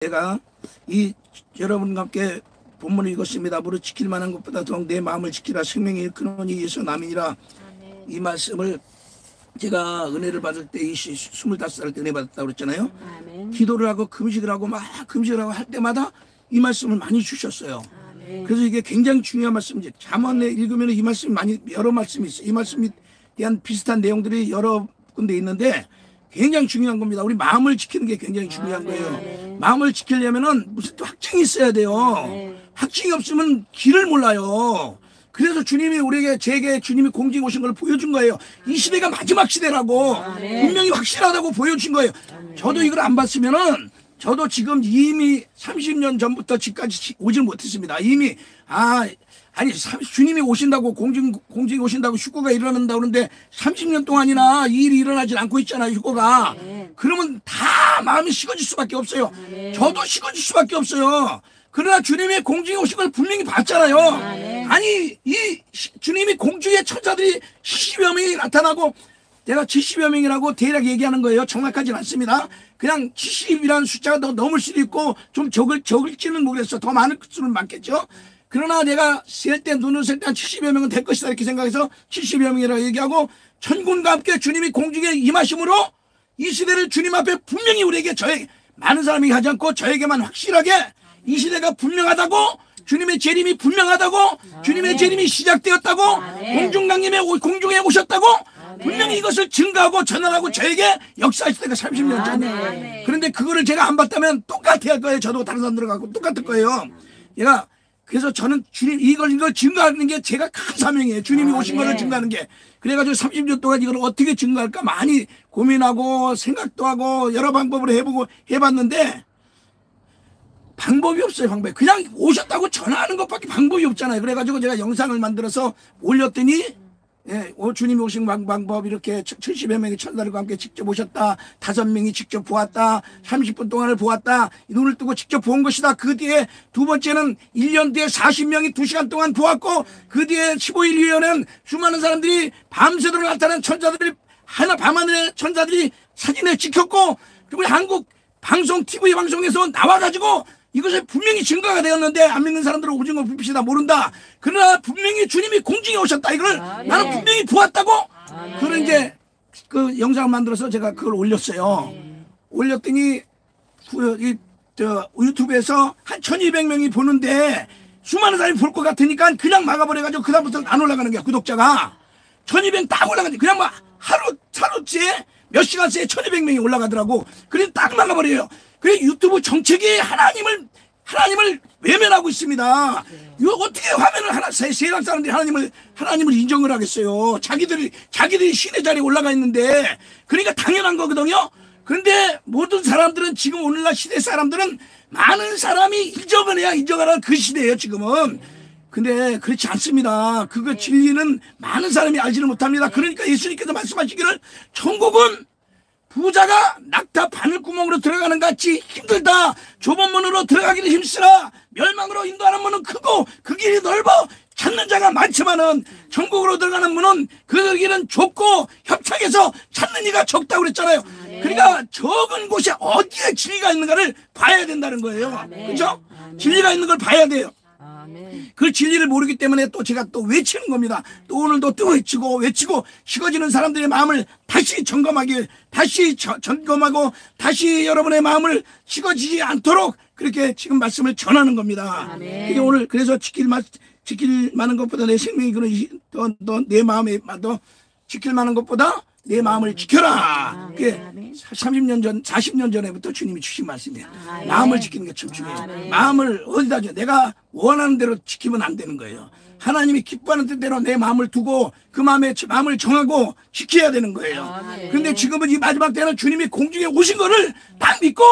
제가 이 여러분과 함께 본문을 읽었습니다. 무릇 지킬 만한 것보다 더욱 내 마음을 지키라. 생명이 근원이 예수 남이니라. 이 말씀을 제가 은혜를 받을 때 25살 때 은혜 받았다고 그랬잖아요. 아멘. 기도를 하고 금식을 하고 막 금식을 하고 할 때마다 이 말씀을 많이 주셨어요. 아멘. 그래서 이게 굉장히 중요한 말씀이지. 잠언에 읽으면 이 말씀이 여러 말씀이 있어요. 이 말씀에 대한 비슷한 내용들이 여러 군데 있는데 굉장히 중요한 겁니다. 우리 마음을 지키는 게 굉장히 중요한 거예요. 마음을 지키려면은 무슨 또 확증이 있어야 돼요. 확증이 없으면 길을 몰라요. 그래서 주님이 우리에게 제게 주님이 공중에 오신 걸 보여준 거예요. 이 시대가 마지막 시대라고 분명히 확실하다고 보여준 거예요. 저도 이걸 안 봤으면은 저도 지금 이미 30년 전부터 집까지 오질 못했습니다. 이미 아니 주님이 오신다고 공중에 오신다고 휴거가 일어난다 그러는데 30년 동안이나 이 일이 일어나질 않고 있잖아요. 휴거가. 그러면 다 마음이 식어질 수밖에 없어요. 저도 식어질 수밖에 없어요. 그러나 주님의 공중에 오신 걸 분명히 봤잖아요. 아니 이 주님이 공중에 천사들이 70여 명이 나타나고 내가 70여 명이라고 대략 얘기하는 거예요. 정확하진 않습니다. 그냥 70이라는 숫자가 더 넘을 수도 있고 좀 적을지는 모르겠어. 더 많을 수는 많겠죠. 그러나 내가 눈을 셀 때 한 70여 명은 될 것이다 이렇게 생각해서 70여 명이라고 얘기하고 천군과 함께 주님이 공중에 임하심으로 이 시대를 주님 앞에 분명히 우리에게 많은 사람이 하지 않고 저에게만 확실하게 이 시대가 분명하다고 주님의 재림이 분명하다고 주님의 재림이 시작되었다고 공중에 오셨다고 분명히 이것을 증거하고 전하라고 저에게 역사하실 때가 30년 전에. 그런데 그거를 제가 안 봤다면 똑같아야 할 거예요. 저도 다른 사람 들어가고 똑같을 거예요. 그래서 저는 주님 이걸 증거하는 게 제가 큰 사명이에요. 주님이 오신 것을 증거하는 게. 그래가지고 30년 동안 이걸 어떻게 증거할까 많이 고민하고 생각도 하고 여러 방법으로 해봤는데 방법이 없어요. 그냥 오셨다고 전하는 것밖에 방법이 없잖아요. 그래가지고 제가 영상을 만들어서 올렸더니 주님이 오신 방법 이렇게 70여 명의 천사들과 함께 직접 오셨다. 5명이 직접 보았다. 30분 동안을 보았다. 눈을 뜨고 직접 본 것이다. 그 뒤에 두 번째는 1년 뒤에 40명이 2시간 동안 보았고 그 뒤에 15일 후에는 수많은 사람들이 밤새도록 나타난 천사들이 밤하늘의 천사들이 사진에 찍혔고 그리고 한국 방송 TV 방송에서 나와가지고 이것이 분명히 증거가 되었는데 안 믿는 사람들은 오징어 불빛이다 모른다. 그러나 분명히 주님이 공중에 오셨다. 이걸 나는 분명히 보았다고. 그런 이제 그 영상을 만들어서 제가 그걸 올렸어요. 올렸더니 유튜브에서 한 1200명이 보는데 수많은 사람이 볼 것 같으니까 그냥 막아버려가지고 그다음부터는 안 올라가는 거야. 구독자가 1200 딱 올라가지. 그냥 막 하루째 몇 시간째 1200명이 올라가더라고. 그래서 딱 막아버려요. 그래 유튜브 정책이 하나님을 외면하고 있습니다. 이거 어떻게 화면을 세상 사람들이 하나님을 인정을 하겠어요. 자기들이 신의 자리에 올라가 있는데 그러니까 당연한 거거든요. 그런데 모든 사람들은 지금 오늘날 시대 사람들은 많은 사람이 인정하라는 그 시대예요 지금은. 근데 그렇지 않습니다. 그거 진리는 많은 사람이 알지를 못합니다. 그러니까 예수님께서 말씀하시기를 천국은 부자가 낙타 바늘구멍으로 들어가는 같이 힘들다. 좁은 문으로 들어가기는 힘쓰라. 멸망으로 인도하는 문은 크고 그 길이 넓어 찾는 자가 많지만은 천국으로 들어가는 문은 그 길은 좁고 협착해서 찾는 이가 적다고 그랬잖아요. 그러니까 적은 곳에 어디에 진리가 있는가를 봐야 된다는 거예요. 그렇죠? 진리가 있는 걸 봐야 돼요. 그 진리를 모르기 때문에 또 제가 또 외치는 겁니다. 또 오늘도 또 외치고 식어지는 사람들의 마음을 다시 점검하고 다시 여러분의 마음을 식어지지 않도록 그렇게 지금 말씀을 전하는 겁니다. 그게 오늘 그래서 지킬 만한 것보다 내 생명이 내 마음에 지킬 만한 것보다 내 마음을 지켜라. 그게 40년 전에부터 주님이 주신 말씀이에요. 마음을 지키는 게 참 중요해요. 마음을 어디다 줘? 내가 원하는 대로 지키면 안 되는 거예요. 하나님이 기뻐하는 뜻대로 내 마음을 두고 그 마음을 정하고 지켜야 되는 거예요. 그런데 지금은 이 마지막 때는 주님이 공중에 오신 거를 딱 믿고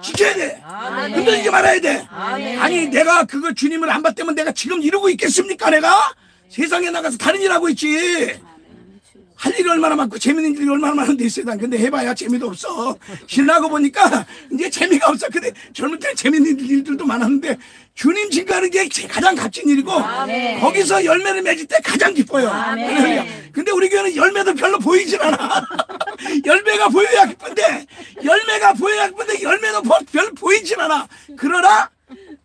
지켜야 돼. 흔들리지 말아야 돼. 아니 내가 그걸 주님을 안 봤다면 내가 지금 이러고 있겠습니까? 내가 세상에 나가서 다른 일 하고 있지. 할 일이 얼마나 많고 재밌는 일이 얼마나 많은데 이 세상. 근데 해봐야 재미도 없어. 신나고 보니까 이제 재미가 없어. 근데 젊을 때 재밌는 일들도 많았는데 주님 증거하는 게 가장 값진 일이고 거기서 열매를 맺을 때 가장 기뻐요. 근데 우리 교회는 열매도 별로 보이질 않아. 열매가 보여야 기쁜데 열매도 별로 보이질 않아. 그러나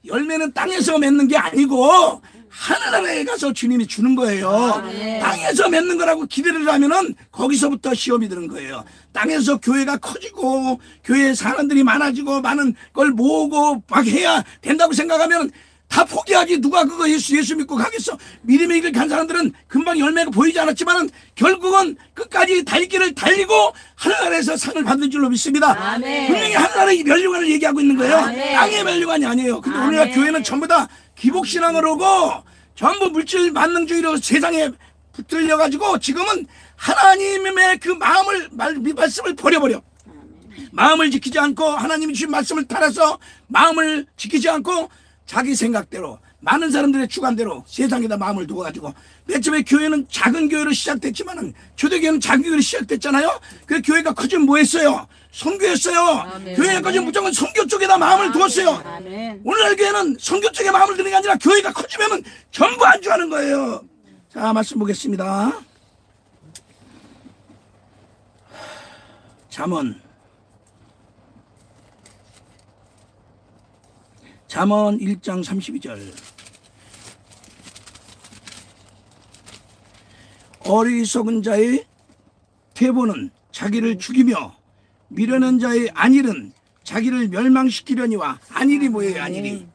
열매는 땅에서 맺는 게 아니고 하늘나라에 가서 주님이 주는 거예요. 땅에서 맺는 거라고 기대를 하면은 거기서부터 시험이 드는 거예요. 땅에서 교회가 커지고 교회에 사람들이 많아지고 많은 걸 모으고 막 해야 된다고 생각하면 다 포기하지. 누가 그거 예수 믿고 가겠어. 믿음의 길을 간 사람들은 금방 열매가 보이지 않았지만 결국은 끝까지 달길을 달리고 하늘나라에서 상을 받는 줄로 믿습니다. 분명히 하늘나라의 멸류관을 얘기하고 있는 거예요. 땅의 멸류관이 아니에요. 근데 우리나라 교회는 전부 다 기복신앙을 오고 전부 물질 만능주의로 세상에 붙들려가지고 지금은 하나님의 그 말씀을 버려버려. 마음을 지키지 않고 하나님이 주신 말씀을 따라서 마음을 지키지 않고 자기 생각대로 많은 사람들의 주관대로 세상에다 마음을 두어가지고 맨 처음에 교회는 작은 교회로 시작됐지만은 초대교회는 작은 교회로 시작됐잖아요. 그 교회가 커지면 뭐 했어요? 선교했어요. 교회가 커지면 무조건 선교 쪽에다 마음을 두었어요. 오늘날 교회는 선교 쪽에 마음을 두는 게 아니라 교회가 커지면은 전부 안주하는 거예요. 자, 말씀 보겠습니다. 잠언 1장 32절. 어리석은 자의 퇴보는 자기를 죽이며 미련한 자의 안일은 자기를 멸망시키려니와. 안일이 뭐예요? 안일이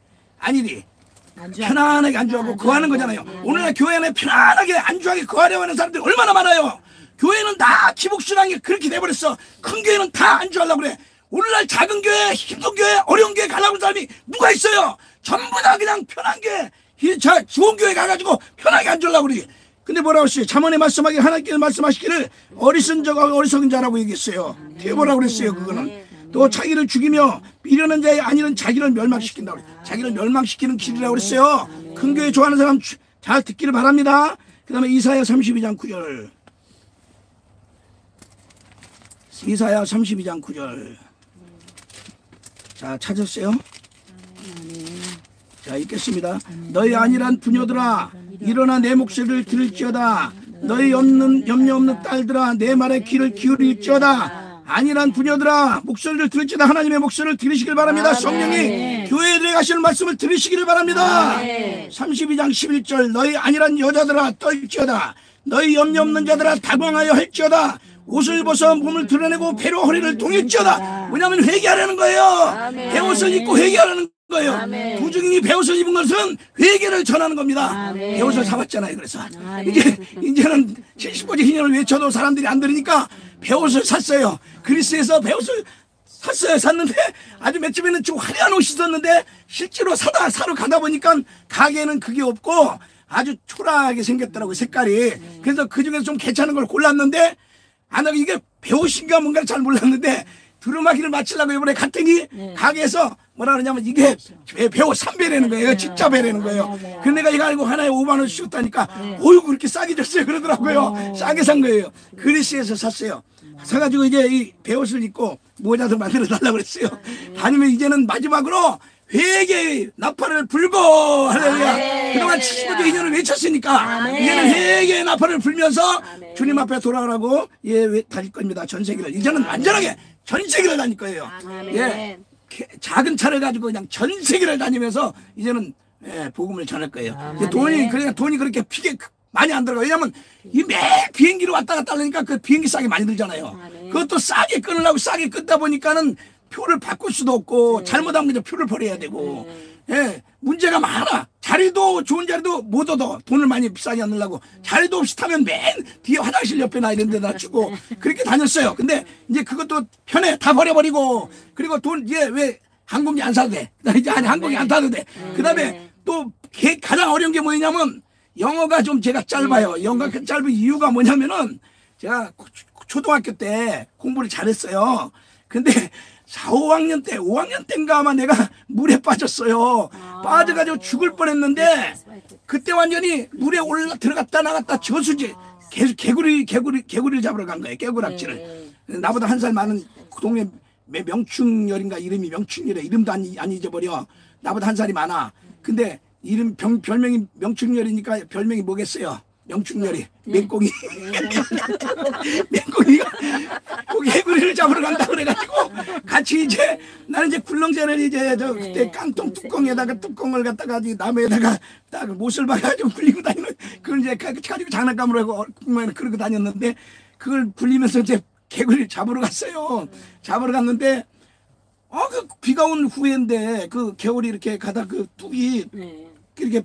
편안하게 안주하고 거하는 거잖아요. 오늘날 교회 안에 편안하게 안주하게 거하려고 하는 사람들이 얼마나 많아요. 교회는 다 기복신앙이 그렇게 돼버렸어. 큰 교회는 다 안주하려고 그래. 오늘날 작은 교회, 힘든 교회, 어려운 교회 가려고 하는 사람이 누가 있어요? 전부 다 그냥 편한 교회, 좋은 교회 가가지고 편하게 앉으려고 그러지. 근데 뭐라고 했어요? 잠언에 말씀하기를, 하나님께서 말씀하시기를 어리석은 자가 어리석은 자라고 얘기했어요. 퇴보라고 그랬어요. 그거는 또 자기를 죽이며 미련한 자의 안일은 자기를 멸망시킨다고 그래요. 자기를 멸망시키는 길이라고 그랬어요. 큰 교회 좋아하는 사람 잘 듣기를 바랍니다. 그 다음에 이사야 32장 9절. 이사야 32장 9절. 자, 찾았어요? 자, 읽겠습니다. 너희 안일한 부녀들아, 일어나 내 목소리를 들을지어다. 너희 염려 없는 딸들아, 내 말에 귀를 기울일지어다. 안일한 부녀들아, 목소리를 들을지어다. 하나님의 목소리를 들으시길 바랍니다. 성령이 교회에 들어가시는 말씀을 들으시기를 바랍니다. 32장 11절. 너희 안일한 여자들아, 떨지어다. 너희 염려 없는 자들아, 다방하여 할지어다. 옷을 벗어 몸을 드러내고 배로 허리를 동일지어다. 뭐냐면 회개하라는 거예요. 배옷을 입고 회개하라는 거예요. 부중인이 배옷을 입은 것은 회개를 전하는 겁니다. 배옷을 사봤잖아요. 그래서 이제는 70가지 희년을 외쳐도 사람들이 안 들으니까 배옷을 샀어요. 그리스에서 배옷을 샀는데 아주 몇 집에는 좀 화려한 옷이 있었는데 실제로 사러 가다 보니까 가게에는 그게 없고 아주 초라하게 생겼더라고요. 색깔이. 그래서 그중에서 좀 괜찮은 걸 골랐는데 이게 배옷인가 뭔가를 잘 몰랐는데 두루마기를 맞추려고 이번에 갔더니 가게에서 뭐라 그러냐면 이게 배옷 3배라는 거예요. 진짜 배라는 거예요. 그래서 내가 이거 알고 하나에 5만 원 씌웠다니까 어이구 그렇게 싸게 줬어요 그러더라고요. 싸게 산 거예요. 그리스에서 샀어요. 사가지고 이제 이 배옷을 입고 모자도 만들어 달라고 그랬어요. 아니면 이제는 마지막으로 회개의 나팔을 불고 할렐루야. 그동안 75주 2년을 외쳤으니까 이제는 회개의 나팔을 불면서 주님 앞에 돌아가라고 다닐 겁니다. 전 세계를. 이제는 완전하게 전 세계를 다닐 거예요. 예, 작은 차를 가지고 그냥 전 세계를 다니면서 이제는 복음을 전할 거예요. 돈이 그렇게 많이 안 들어가요. 왜냐면 이 매 비행기로 왔다 갔다 하니까 그 비행기 싸게 많이 들잖아요. 그것도 싸게 끊으려고 싸게 끊다 보니까는 표를 바꿀 수도 없고 잘못하면 그냥 표를 버려야 되고 문제가 많아. 자리도 좋은 자리도 못 얻어. 돈을 많이 비싸게 안 넣으려고 자리도 없이 타면 맨 뒤에 화장실 옆에나 이런 데다 주고 그렇게 다녔어요. 근데 이제 그것도 편해. 다 버려버리고 그리고 돈 이제 왜 항공기 안 사도 돼. 이제 아니 항공기 안 타도 돼. 그 다음에 또 가장 어려운 게 뭐냐면 영어가 좀 제가 짧아요. 영어가 짧은 이유가 뭐냐면은 제가 초등학교 때 공부를 잘했어요. 근데 4, 5학년 때, 5학년 때인가 아마 내가 물에 빠졌어요. 빠져가지고 죽을 뻔했는데 그때 완전히 물에 들어갔다 나갔다 저수지 개구리를 잡으러 간 거예요. 개구락지를. 나보다 한 살 많은 그 동네 명충열인가 이름이 명충열이야. 이름도 안 잊어버려. 나보다 한 살이 많아. 근데 별명이 명충열이니까 별명이 뭐겠어요? 명충열이 맹꽁이. 맹꽁이가 거기 개구리를 잡으러 간다 그래가지고 같이 이제 나는 이제 굴렁쇠를 이제 저 그때 깡통 뚜껑을 갖다가 나무에다가 딱 못을 박아가지고 굴리고 다니는 그걸 이제 가지고 장난감으로 하고 그러고 다녔는데 그걸 굴리면서 이제 개구리를 잡으러 갔어요. 잡으러 갔는데 그 비가 온 후에인데 그 개구리 이렇게 가다 그 뚝이 이렇게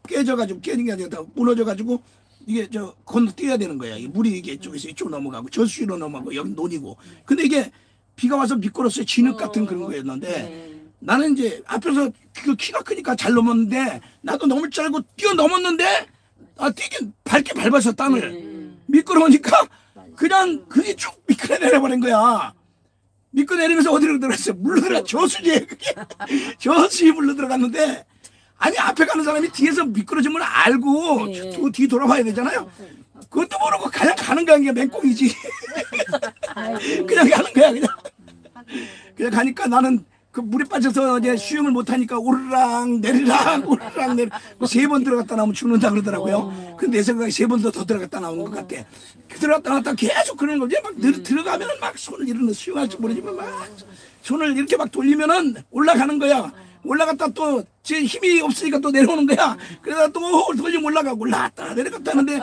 깨져가지고 깨진 게 아니라 무너져가지고 이게 건너뛰어야 되는 거야. 물이 이게 이쪽에서 이쪽 넘어가고 저수지로 넘어가고 여기 논이고. 근데 이게 비가 와서 미끄러서 진흙 같은 그런 거였는데 나는 이제 앞에서 그 키가 크니까 잘 넘었는데 나도 너무 짧고 뛰어넘었는데 뛰긴 밝게 밟아서 땅을 미끄러우니까 그냥 그게 쭉 미끄러 내려버린 거야. 미끄러 내리면서 어디로 들어갔어요? 물로 들어가 저수지에 그게 저수지에 물로 들어갔는데 아니 앞에 가는 사람이 뒤에서 미끄러지면 알고 뒤 돌아봐야 되잖아요. 그것도 모르고 그냥 가는 거야. 그게 맹꽁이지. 그냥 가는 거야. 그냥 가니까 나는 그 물에 빠져서 이제 수영을 못하니까 오르락 내리락 오르락 내리락 3번 들어갔다 나오면 죽는다 그러더라고요. 근데 내 생각에 3번 더 들어갔다 나오는 것 같아. 들어갔다 나왔다 계속 그러는 거지. 막 들어가면은 막 손을 이러는 수영할 줄 모르지만 막 손을 이렇게 막 돌리면은 올라가는 거야. 올라갔다 또 제 힘이 없으니까 또 내려오는 거야. 그러다 또 돌리면 올라가고 올라갔다 내려갔다 하는데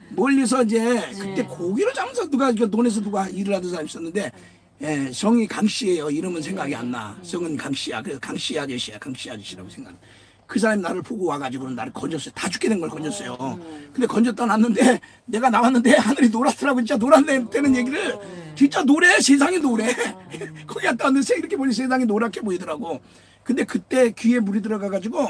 멀리서 이제 그때 고기를 잡면서 논에서 누가 일을 하던 사람이 있었는데 성이 강씨예요. 이름은 생각이 안 나. 성은 강씨야. 그래서 강씨 아저씨야. 강씨 아저씨라고 생각. 그 사람이 나를 보고 와가지고 나를 건졌어요. 다 죽게 된 걸 건졌어요. 근데 건졌다 놨는데 내가 나왔는데 하늘이 노랗더라고. 진짜 노랗다는 얘기를 진짜 노래 세상이 노래. 거기 갔다 왔는데 이렇게 보니 세상이 노랗게 보이더라고. 근데 그때 귀에 물이 들어가가지고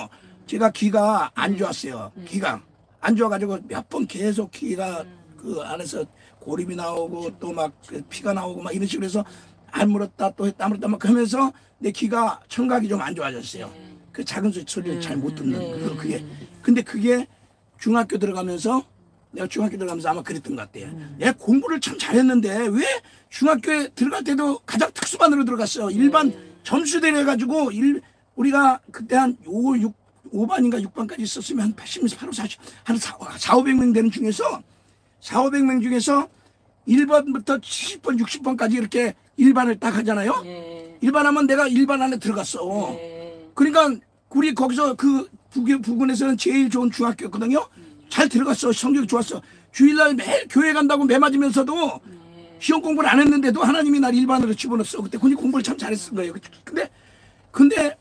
제가 귀가 안 좋았어요. 귀가 안 좋아가지고 몇 번 계속 귀가 그 안에서 고립이 나오고 또 막 피가 나오고 막 이런 식으로 해서 안 물었다 또 했다 안 물었다 막 하면서 내 귀가 청각이 좀 안 좋아졌어요. 그 작은 소리를 잘 못 듣는 그게. 근데 그게 중학교 들어가면서 내가 중학교 들어가면서 아마 그랬던 것 같아요. 내가 공부를 참 잘했는데 왜 중학교에 들어갈 때도 가장 특수반으로 들어갔어요. 일반 점수대로 해가지고 우리가 그때 한 5반인가 6반까지 있었으면 한 80, 80, 40, 한 4,500명 되는 중에서 4,500명 중에서 1번부터 70번, 60번까지 이렇게 일반을 딱 하잖아요. 일반 하면 내가 일반 안에 들어갔어. 그러니까 우리 거기서 그 부근에서는 제일 좋은 중학교였거든요. 잘 들어갔어. 성적이 좋았어. 주일날 매일 교회 간다고 매 맞으면서도 시험 공부를 안 했는데도 하나님이 날 일반으로 집어넣었어. 그때 공부를 참 잘했을 거예요. 근데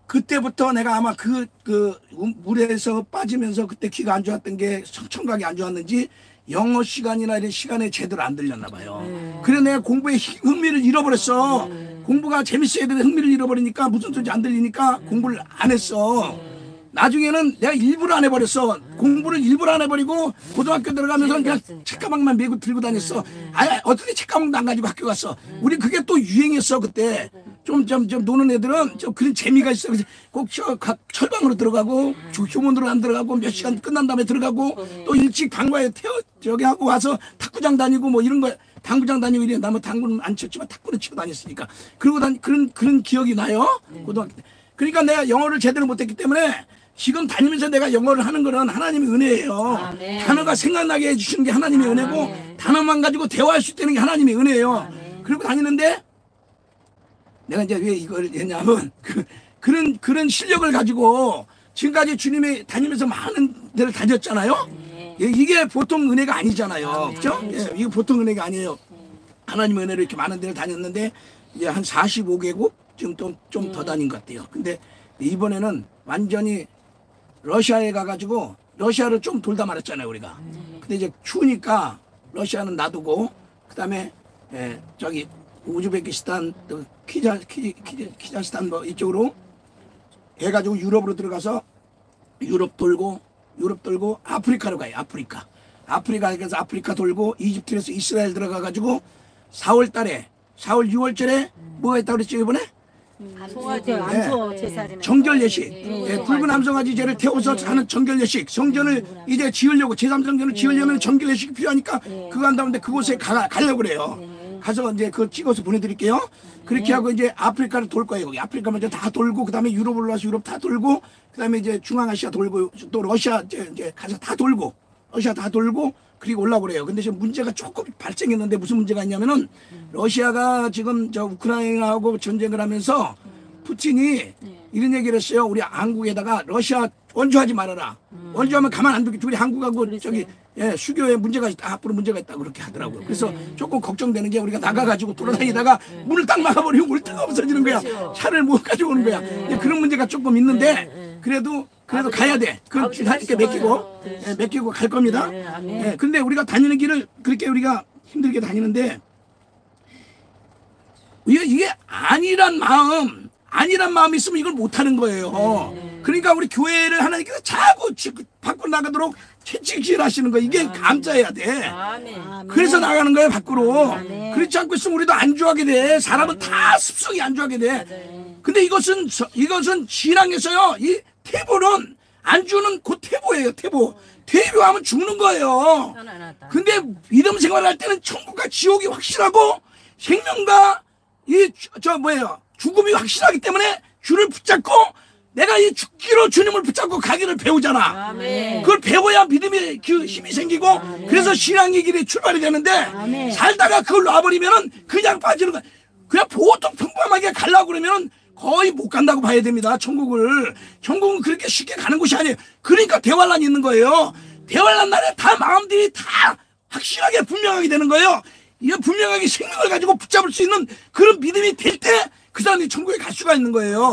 그때부터 내가 아마 그 물에서 빠지면서 그때 귀가 안 좋았던 게 청각이 안 좋았는지 영어 시간이나 이런 시간에 제대로 안 들렸나 봐요. 그래서 내가 공부에 흥미를 잃어버렸어. 공부가 재밌어야 되는데 흥미를 잃어버리니까 무슨 소리인지 안 들리니까 공부를 안 했어. 나중에는 내가 일부러 안 해버렸어. 공부를 일부러 안 해버리고 고등학교 들어가면서 그냥 책가방만 메고 들고 다녔어. 아예 어떻게 책가방도 안 가지고 학교 갔어. 우리 그게 또 유행했어 그때. 좀 노는 애들은 좀 그런 재미가 있어. 그래서 꼭 철방으로 들어가고 교문으로 안 들어가고 몇 시간 끝난 다음에 들어가고 또 일찍 방과에 저기 하고 와서 탁구장 다니고 뭐 이런 거 당구장 다니고 이래. 나뭐 당구는 안 쳤지만 탁구는 치고 다녔으니까. 그러고 그런 기억이 나요. 고등학교 때. 그러니까 내가 영어를 제대로 못했기 때문에 지금 다니면서 내가 영어를 하는 거는 하나님의 은혜예요. 단어가 생각나게 해주시는 게 하나님의 은혜고 단어만 가지고 대화할 수 있다는 게 하나님의 은혜예요. 그리고 다니는데 내가 이제 왜 이걸 했냐면 그런 실력을 가지고 지금까지 주님이 다니면서 많은 데를 다녔잖아요. 이게 보통 은혜가 아니잖아요. 그렇죠? 이게 보통 은혜가 아니에요. 하나님의 은혜로 이렇게 많은 데를 다녔는데 이제 한 45개국 지금 좀 더 다닌 것 같아요. 근데 이번에는 완전히 러시아에 가가지고 러시아를 좀 돌다 말았잖아요 우리가. 근데 이제 추우니까 러시아는 놔두고 그다음에 저기 우즈베키스탄 또 키자스탄 뭐 이쪽으로 해가지고 유럽으로 들어가서 유럽 돌고 아프리카로 가요. 아프리카에서 아프리카 돌고 이집트에서 이스라엘 들어가가지고 4월 6월절에 뭐가 있다고 그랬죠 이번에? 암소 제사를 정결 예식, 붉은 암송아지제를 태워서 하는 정결 예식, 성전을 이제 지으려고 제3성전을 지으려면 정결 예식이 필요하니까 그거 한다는데 그곳에 가려고 그래요. 가서 이제 그거 찍어서 보내드릴게요. 그렇게 하고 이제 아프리카를 돌 거예요. 거기 아프리카 먼저 다 돌고 그다음에 유럽으로 가서 유럽 다 돌고 그다음에 이제 중앙아시아 돌고 또 러시아 이제 가서 다 돌고 러시아 다 돌고 그리고 올라오고 그래요. 근데 지금 문제가 조금 발생했는데 무슨 문제가 있냐면은 러시아가 지금 저 우크라이나하고 전쟁을 하면서 푸틴이 이런 얘기를 했어요. 우리 한국에다가 러시아 원조하지 말아라. 원조하면 가만 안 두겠지. 우리 한국하고 저기 수교에 문제가 있다. 앞으로 문제가 있다. 그렇게 하더라고요. 그래서 조금 걱정되는 게 우리가 나가가지고 돌아다니다가 문을 딱 막아버리고 올 데가 없어지는 거야. 차를 못 가지고 오는 거야. 그런 문제가 조금 있는데 그래도 가야 돼. 그건 하니까 맡기고 갈 겁니다. 근데 우리가 다니는 길을 그렇게 우리가 힘들게 다니는데 이게 아니란 마음이 있으면 이걸 못하는 거예요. 그러니까 우리 교회를 하나님께서 자꾸 밖으로 나가도록 채찍질 하시는 거예요. 이게 감사해야 돼. 그래서 나가는 거예요, 밖으로. 그렇지 않고 있으면 우리도 안주하게 돼. 사람은 다 습성이 안주하게 돼. 근데 이것은 신앙에서요, 이 태보는 안주는 곧 태보예요, 태보. 태보하면 죽는 거예요. 근데 믿음 생활할 때는 천국과 지옥이 확실하고 생명과 죽음이 확실하기 때문에 주를 붙잡고 내가 이 죽기로 주님을 붙잡고 가기를 배우잖아. 그걸 배워야 믿음의 힘이 생기고 그래서 신앙의 길에 출발이 되는데 살다가 그걸 놔버리면은 그냥 빠지는 거야. 그냥 보통 평범하게 가려고 그러면은 거의 못 간다고 봐야 됩니다. 천국은 그렇게 쉽게 가는 곳이 아니에요. 그러니까 대환란이 있는 거예요. 대환란 날에 다 마음들이 다 확실하게 분명하게 되는 거예요. 이게 분명하게 생명을 가지고 붙잡을 수 있는 그런 믿음이 될 때 그 사람이 천국에 갈 수가 있는 거예요.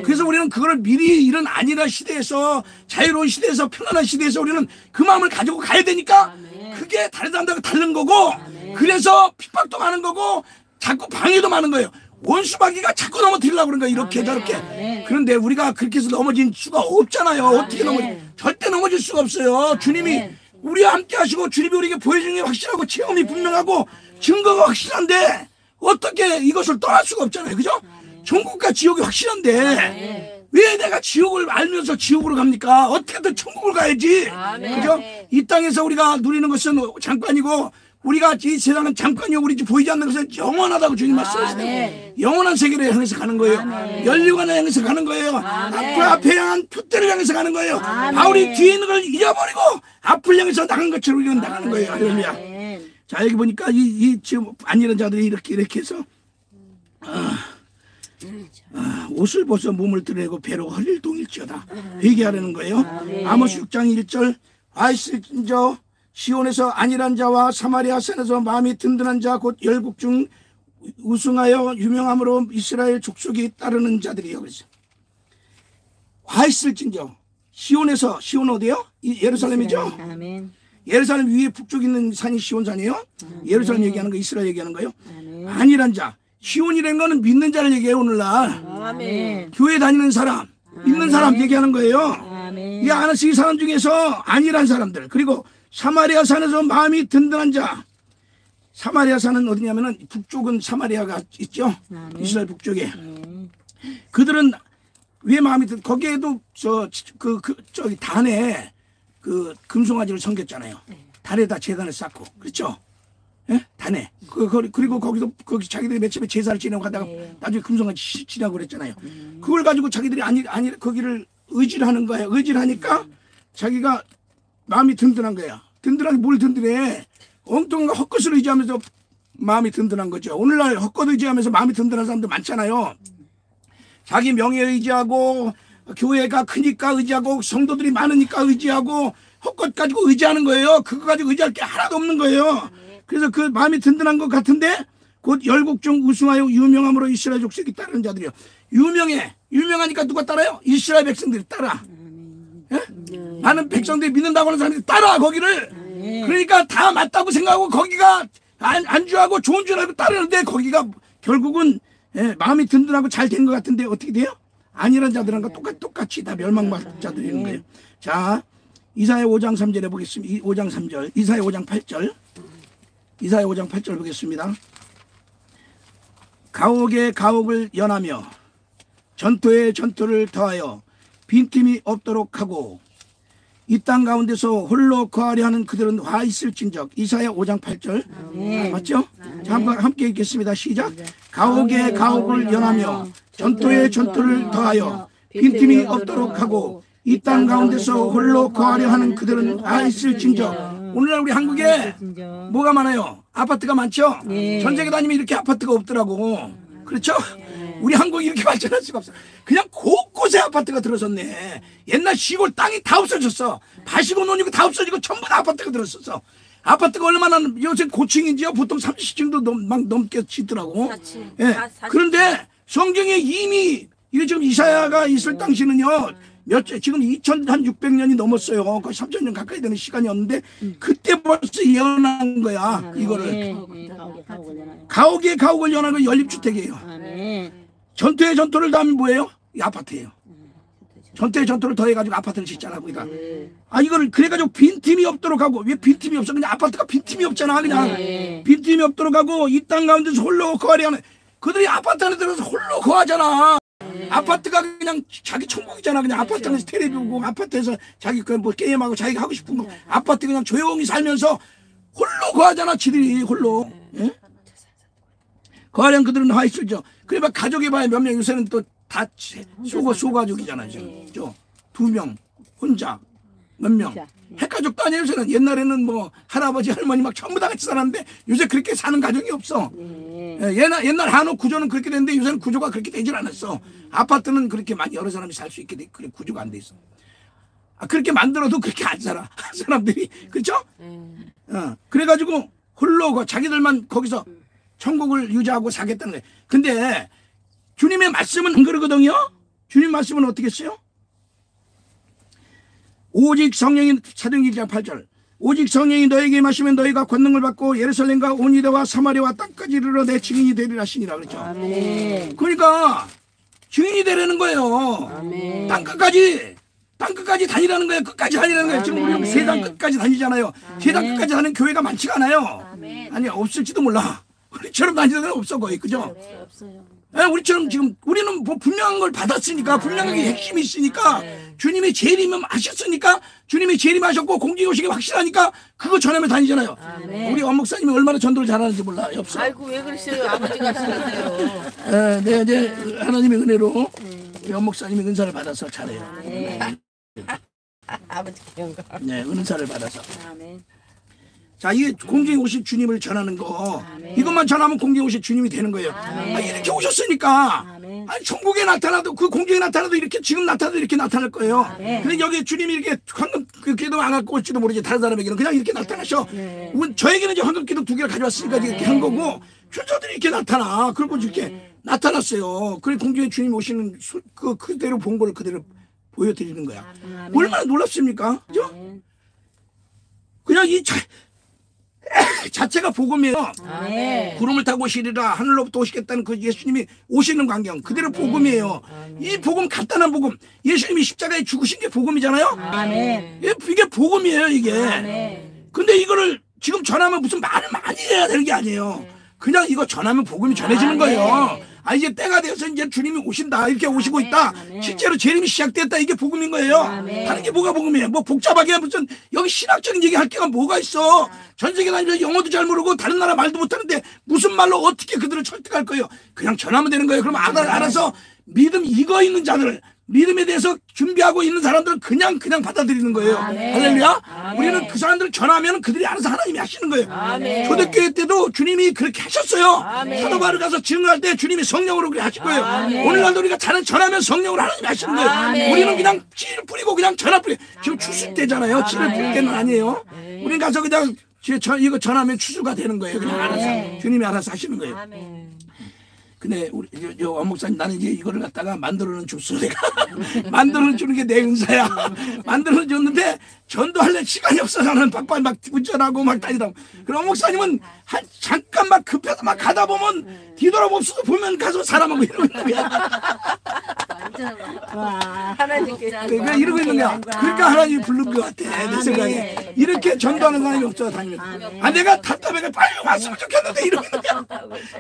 그래서 우리는 그거를 미리 이런 안일한 시대에서 자유로운 시대에서 편안한 시대에서 우리는 그 마음을 가지고 가야 되니까 그게 다른 사람들하고 다른 거고 그래서 핍박도 많은 거고 자꾸 방해도 많은 거예요. 원수마귀가 자꾸 넘어뜨리려고 그런 거예요. 이렇게 저렇게. 그런데 우리가 그렇게 해서 넘어질 수가 없잖아요. 어떻게 절대 넘어질 수가 없어요. 주님이 우리와 함께 하시고 주님이 우리에게 보여주는 게 확실하고 체험이 분명하고 증거가 확실한데 어떻게 이것을 떠날 수가 없잖아요. 그죠? 천국과 지옥이 확실한데 왜 내가 지옥을 알면서 지옥으로 갑니까? 어떻게든 천국을 가야지. 그죠? 이 땅에서 우리가 누리는 것은 잠깐이고 우리가 이 세상은 잠깐이요. 우리 보이지 않는 것은 영원하다고 주님 말씀하시네요. 영원한 세계를 향해서 가는 거예요. 연류관을 향해서 가는 거예요. 앞에 향한 표대를 향해서 가는 거예요. 바울이 뒤에 있는 걸 잊어버리고 앞을 향해서 나간 것처럼 우리는 나가는 거예요. 할렐루야. 자, 여기 보니까 지금 안일한 자들이 이렇게 해서 옷을 벗어 몸을 드러내고 배로 허리를 동일지어다 얘기하려는 거예요. 아모스 6장 1절 아이스저 시온에서 안일한 자와 사마리아 산에서 마음이 든든한 자 곧 열국 중 우승하여 유명함으로 이스라엘 족속이 따르는 자들이요. 그래서 와 있을진저 시온에서 시온 어디요? 예루살렘이죠. 예루살렘 위에 북쪽에 있는 산이 시온산이에요. 예루살렘 얘기하는 거 이스라엘 얘기하는 거예요. 안일한 자 시온이라는 거는 믿는 자를 얘기해요. 오늘날 교회 다니는 사람 믿는 사람 얘기하는 거예요. 이 안에서 이 사람 중에서 안일한 사람들 그리고 사마리아 산에서 마음이 든든한 자. 사마리아 산은 어디냐면은 북쪽은 사마리아가 있죠. 이스라엘 북쪽에. 그들은 왜 마음이 거기에도 저기 단에 그 금송아지를 섬겼잖아요. 단에다 제단을 쌓고 그렇죠. 예? 단에 그리고 거기서 거기 자기들이 맨 처음에 제사를 지내고 하다가 나중에 금송아지 지내고 그랬잖아요. 그걸 가지고 자기들이 아니 거기를 의지를 하는 거예요. 의지를 하니까 자기가 마음이 든든한 거야. 든든하게 뭘 든든해? 엉뚱한 헛것을 의지하면서 마음이 든든한 거죠. 오늘날 헛것 의지하면서 마음이 든든한 사람들 많잖아요. 자기 명예 의지하고 교회가 크니까 의지하고 성도들이 많으니까 의지하고 헛것 가지고 의지하는 거예요. 그거 가지고 의지할 게 하나도 없는 거예요. 그래서 그 마음이 든든한 것 같은데 곧 열국 중 우승하여 유명함으로 이스라엘 족속이 따르는 자들이요. 유명하니까 누가 따라요? 이스라엘 백성들이 따라. 많은 백성들이 믿는다고 하는 사람들이 따라 거기를. 그러니까 다 맞다고 생각하고 거기가 안주하고 좋은 줄 알고 따르는데 거기가 결국은 마음이 든든하고 잘 된 것 같은데 어떻게 돼요? 안일한 자들과 똑같이 다 멸망받은 자들이는 거예요. 자, 이사야 5장 3절에 보겠습니다. 5장 3절, 이사야 5장 8절, 이사야 5장 8절 보겠습니다. 가옥에 가옥을 연하며 전토에 전토를 더하여 빈틈이 없도록 하고 이 땅 가운데서 홀로 거하려 하는 그들은 화 있을진적. 이사야 5장 8절. 맞죠? 자, 한번 함께 읽겠습니다. 시작. 가옥에 가옥을 연하며 전토에 전토를 더하여 빈틈이 없도록 하고 이 땅 가운데서 홀로 거하려 하는 그들은 화 있을진적. 오늘날 우리 한국에 뭐가 많아요? 아파트가 많죠? 전 세계 다니면 이렇게 아파트가 없더라고. 그렇죠? 우리 한국이 이렇게 발전할 수가 없어. 그냥 곳곳에 아파트가 들어섰네. 옛날 시골 땅이 다 없어졌어. 밭이고 논이고 다 없어지고 전부 다 아파트가 들어섰어. 아파트가 얼마나 요새 고층인지요? 보통 30층도 막 넘게 짓더라고. 예. 그런데 성경에 이미 이게 지금 이사야가 있을 당시는요. 지금 2600년이 넘었어요. 거의 3000년 가까이 되는 시간이었는데 그때 벌써 예언한 거야. 이거를. 가옥에 가옥을 연한 건 연립주택이에요. 전투에 전투를 더하면 뭐예요? 이 아파트예요. 전투에 전투를 더해가지고 아파트를 짓잖아. 거기다. 아 이거를 그래가지고 빈틈이 없도록 하고. 왜 빈틈이 없어? 그냥 아파트가 빈틈이 없잖아. 그냥 빈틈이 없도록 하고 이 땅 가운데서 홀로 거하려 하는. 그들이 아파트 안에 들어서 홀로 거하잖아. 아파트가 그냥 자기 천국이잖아. 그냥 아파트 안에서 텔레비 보고 아파트에서 자기 뭐 게임하고 자기가 하고 싶은 거 아파트 그냥 조용히 살면서 홀로 거하잖아. 지들이 홀로. 예? 거하려는 그들은 화 있을죠. 그래 봐 가족이 봐야 몇 명. 요새는 또 다 소가족이잖아요. 지금 2명 혼자 몇 명. 핵가족도 아니에요. 요새는 옛날에는 뭐 할아버지 할머니 막 전부 다 같이 살았는데 요새 그렇게 사는 가정이 없어. 옛날 한옥 구조는 그렇게 됐는데 요새는 구조가 그렇게 되질 않았어. 아파트는 그렇게 많이 여러 사람이 살 수 있게 돼. 그래 구조가 안 돼 있어. 아, 그렇게 만들어도 그렇게 안 살아. 사람들이. 그렇죠? 그래가지고 홀로 자기들만 거기서 천국을 유지하고 사겠다는 거예요. 근데 주님의 말씀은 안 그러거든요. 주님 말씀은 어떻게 했어요? 오직 성령이 사도행전 1장 8절. 오직 성령이 너에게 임하시면 너희가 권능을 받고 예루살렘과 온 유대와 사마리아와 땅까지 이르러 내 증인이 되리라 하시니라. 그렇죠? 아멘. 그러니까 증인이 되라는 거예요. 아멘. 땅끝까지 다니라는 거예요. 끝까지 다니라는 거예요. 지금 우리 세상 끝까지 다니잖아요. 세상 끝까지 다니는 교회가 많지가 않아요. 아니 없을지도 몰라. 우리처럼 다니는 데는 없어 거의. 그죠? 없어요. 네, 우리처럼 지금 우리는 뭐 분명한 걸 받았으니까 분명하게 핵심이 있으니까 주님이 재림을 하셨으니까 주님이 재림하셨고 공중에 오시기 확실하니까 그거 전하며 다니잖아요. 우리 원 목사님이 얼마나 전도를 잘하는지 몰라. 없어. 아이고 왜 그러세요? 아버지가 하시는데요. 네, 이제 하나님의 은혜로 우리 원 목사님이 은사를 받아서 잘해요. 아버지 영광. 네, 은사를 받아서. 자, 이게 공중에 오신 주님을 전하는 거. 이것만 전하면 공중에 오신 주님이 되는 거예요. 아, 이렇게 오셨으니까. 아니, 천국에 나타나도 그 공중에 나타나도 이렇게 지금 나타나도 이렇게 나타날 거예요. 근데 여기 주님이 이렇게 황금 기도 안 갖고 올지도 모르지. 다른 사람에게는 그냥 이렇게 나타나셔. 저에게는 이제 황금 기도 2개를 가져왔으니까 이렇게 한 거고 순서들이 이렇게 나타나. 그리고 이렇게 나타났어요. 그래 공중에 주님 오시는 그대로 본 걸 그대로 보여드리는 거야. 얼마나 놀랍습니까? 그죠? 그냥 이 자체가 복음이에요. 구름을 타고 오시리라 하늘로부터 오시겠다는 그 예수님이 오시는 광경 그대로 복음이에요. 이 복음 간단한 복음. 예수님이 십자가에 죽으신 게 복음이잖아요. 이게 복음이에요. 이게. 근데 이거를 지금 전하면 무슨 말을 많이 해야 되는 게 아니에요. 그냥 이거 전하면 복음이 전해지는 거예요. 아 이제 때가 되어서 이제 주님이 오신다 이렇게 오시고 있다. 실제로 재림이 시작됐다. 이게 복음인 거예요. 다른 게 뭐가 복음이에요? 뭐 복잡하게 무슨 여기 신학적인 얘기할 게가 뭐가 있어. 전 세계 다니면서 영어도 잘 모르고 다른 나라 말도 못하는데 무슨 말로 어떻게 그들을 설득할 거예요? 그냥 전하면 되는 거예요. 그럼 알아서 믿음 익어 있는 자들 믿음에 대해서 준비하고 있는 사람들은 그냥 받아들이는 거예요. 할렐루야. 우리는 그 사람들을 전하면 그들이 알아서 하나님이 하시는 거예요. 초대교회 때도 주님이 그렇게 하셨어요. 사도 바울 가서 증언할 때 주님이 성령으로 그렇게 하실 거예요. 오늘날도 우리가 전하면 성령으로 하나님이 하시는 거예요. 우리는 그냥 씨를 뿌리고 그냥 전할 뿐이에요. 지금 추수 때잖아요. 씨를 뿌릴 때는 아니에요. 우리는 가서 그냥 이거 전하면 추수가 되는 거예요. 그냥 알아서 주님이 알아서 하시는 거예요. 근데 우리 원 목사님 나는 이제 이거를 갖다가 만들어는 줬어. 내가 만들어는 주는 게 내 은사야. 만들어는 줬는데 전도할래 시간이 없어서 나는 바빠 막 운전하고 막 다니다. 그럼 원 목사님은 잠깐 막 급해서 막 가다 보면 뒤돌아보면서 보면 가서 사람하고 이러고 있는 거야. 하나님께서 이러고 있는 거야. 그러니까 하나님이 부른 것 같아. 내 생각에. 이렇게 전도하는 사람이 없어 다니면. 아 내가 답답해가 빨리 왔으면 좋겠는데 이러고 있는 거야.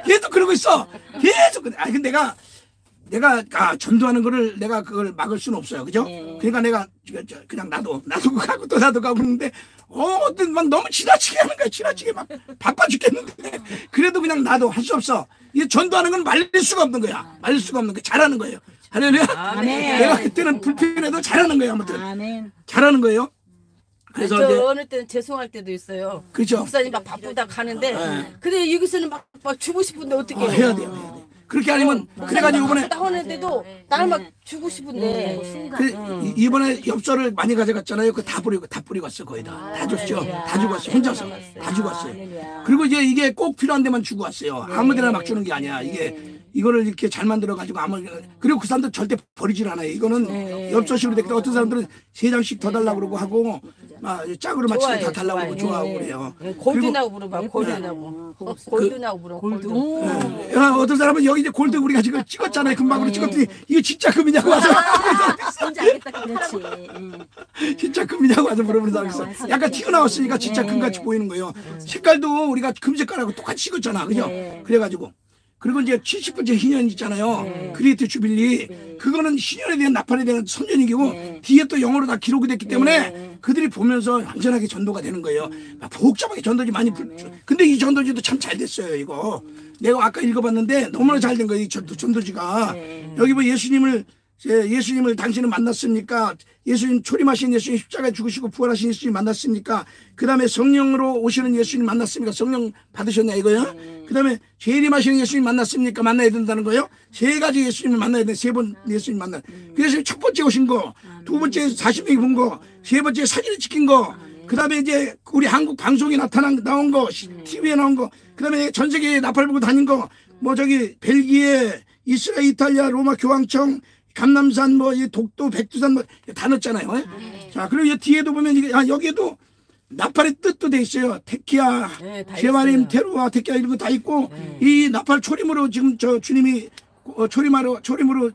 계속 그러고 있어. 계속. 근데 내가 내가 전도하는 거를 내가 그걸 막을 수는 없어요. 그죠? 그러니까 내가 그냥 나도 가고 또 나도 가고 그러는데 어떤 막 너무 지나치게 하는 거야. 지나치게 막 바빠 죽겠는데 그래도 그냥 나도 할 수 없어. 이 전도하는 건 말릴 수가 없는 거야. 말릴 수가 없는 거 잘하는 거예요. 할렐루야. 내가 그때는 불편해도 잘하는 거예요. 아무튼 잘하는 거예요. 그래서 저 이제 어느 때는 죄송할 때도 있어요. 그죠? 목사님 막 바쁘다 가는데 근데 여기서는 막 주고 싶은데 어떻게 해야 돼요. 그렇게 아니면 그래가지고 이번에 나오는데도 나는 막 주고 싶은데 이번에 엽서를 많이 가져갔잖아요. 그 다 뿌리고 왔어. 거의 다 줬죠. 다 주고 왔어요. 혼자서 다 주고 왔어요. 그리고 이제 이게 꼭 필요한 데만 주고 왔어요. 아무데나 막 주는 게 아니야. 이거를 이렇게 잘 만들어 가지고 그리고 그 사람들 절대 버리질 않아요. 이거는 엽서식으로 됐기 때문에 어떤 사람들은 3장씩 더 달라고 그러고 하고 막 짝으로 맞추고 다 달라고 그러고 좋아하고 그래요. 골드냐고 물어봐. 골드냐고. 골드냐고 물어봐. 골드. 어떤 사람은 여기 이제 골드 우리가 지금 찍었잖아요. 금방 우리 찍었더니 이거 진짜 금이냐고 와서 뭔지 알겠다. 그렇지. 진짜 금이냐고 와서 물어보는 사람이 있어. 약간 튀어나왔으니까 진짜 금같이 보이는 거예요. 색깔도 우리가 금 색깔하고 똑같이 찍었잖아. 그죠? 그래가지고 그리고 이제 70번째 희년 있잖아요. 그리에트 주빌리. 그거는 희년에 대한 나팔에 대한 선전이고 뒤에 또 영어로 다 기록이 됐기 때문에 그들이 보면서 완전하게 전도가 되는 거예요. 막 복잡하게 전도지 많이 근데 이 전도지도 참 잘 됐어요. 이거 내가 아까 읽어봤는데 너무나 잘 된 거예요. 이 전도지가. 여기 뭐 예수님을 당신은 만났습니까? 예수님 초림하신 예수님 십자가에 죽으시고 부활하신 예수님 만났습니까? 그 다음에 성령으로 오시는 예수님 만났습니까? 성령 받으셨냐 이거요? 그 다음에 재림하시는 예수님 만났습니까? 만나야 된다는 거요? 3가지 예수님을 만나야 돼. 3번 예수님 만나. 그래서 첫 번째 오신 거, 두 번째 40명이 본 거, 세 번째 사진을 찍힌 거, 그 다음에 이제 우리 한국 방송에 나온 거, TV에 나온 거, 그 다음에 전 세계에 나팔 불고 다닌 거, 뭐 저기 벨기에, 이스라엘, 이탈리아, 로마 교황청, 감남산, 뭐 이 독도, 백두산 뭐 다 넣었잖아요. 자, 그리고 뒤에도 보면 이게 여기에도 나팔의 뜻도 돼 있어요. 테키아, 제바림, 테루아, 테키아 이런 거 다 있고 이 나팔 초림으로 지금 저 주님이 초림으로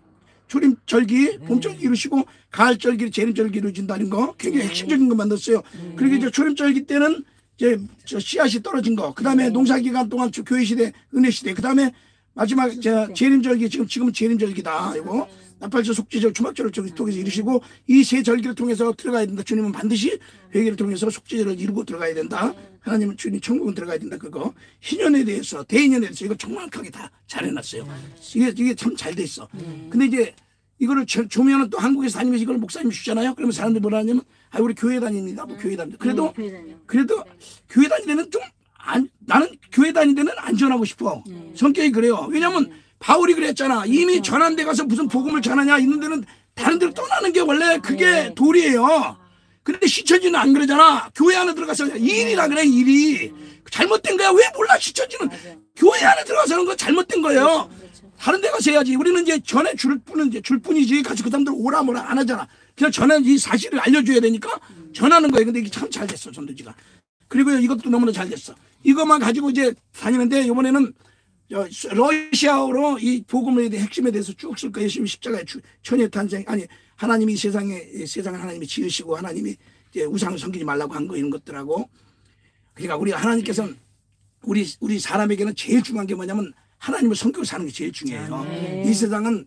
초림절기, 봄절기 이루시고 가을절기, 재림절기 이루어진다는 거 굉장히 핵심적인 거 만들었어요. 그리고 이제 초림절기 때는 이제 저 씨앗이 떨어진 거, 그 다음에 농사기간 동안 교회 시대, 은혜 시대, 그 다음에 마지막 재림절기 지금은 재림절기다. 이거 나팔절, 속죄절, 주막절을 통해서 이루시고 이 3절기를 통해서 들어가야 된다. 주님은 반드시 회개를 통해서 속죄절을 이루고 들어가야 된다. 하나님은 주님 천국은 들어가야 된다. 그거 희년에 대해서 대인연에 대해서 이거 정확하게 다 잘 해놨어요. 이게 참 잘 돼 있어. 근데 이제 이거를 조면은 또 한국에서 다니면서 이걸 목사님 주잖아요. 그러면 사람들이 뭐라 하냐면 우리 교회 다닙니다. 뭐 교회 다닙니다. 그래도 교회 다닐 때는 나는 교회 다닐 때는 안전하고 싶어. 성격이 그래요. 왜냐면 바울이 그랬잖아. 이미 전한 데 가서 무슨 복음을 전하냐. 있는 데는 다른 데로 떠나는 게 원래 그게 도리예요. 근데 시천지는 안 그러잖아. 교회 안에 들어가서 일이라 그래. 일이 잘못된 거야. 왜 몰라. 시천지는 교회 안에 들어가서 하는 거 잘못된 거예요. 다른 데 가서 해야지. 우리는 이제 전에 줄 뿐이지. 가서 그 사람들 오라 뭐라 안 하잖아. 그냥 전에 이 사실을 알려줘야 되니까 전하는 거예요. 근데 이게 참 잘 됐어. 전도지가. 그리고 이것도 너무나 잘 됐어. 이것만 가지고 이제 다니는데 이번에는 러시아어로 이 복음에 대해 핵심에 대해서 쭉 쓸 거예요. 예수님 십자가의 천의 탄생, 아니 하나님이 세상을 하나님이 지으시고 하나님이 이제 우상을 섬기지 말라고 한 거 이런 것들하고. 그러니까 우리 하나님께서는 우리 사람에게는 제일 중요한 게 뭐냐면 하나님을 섬기고 사는 게 제일 중요해요. 이 세상은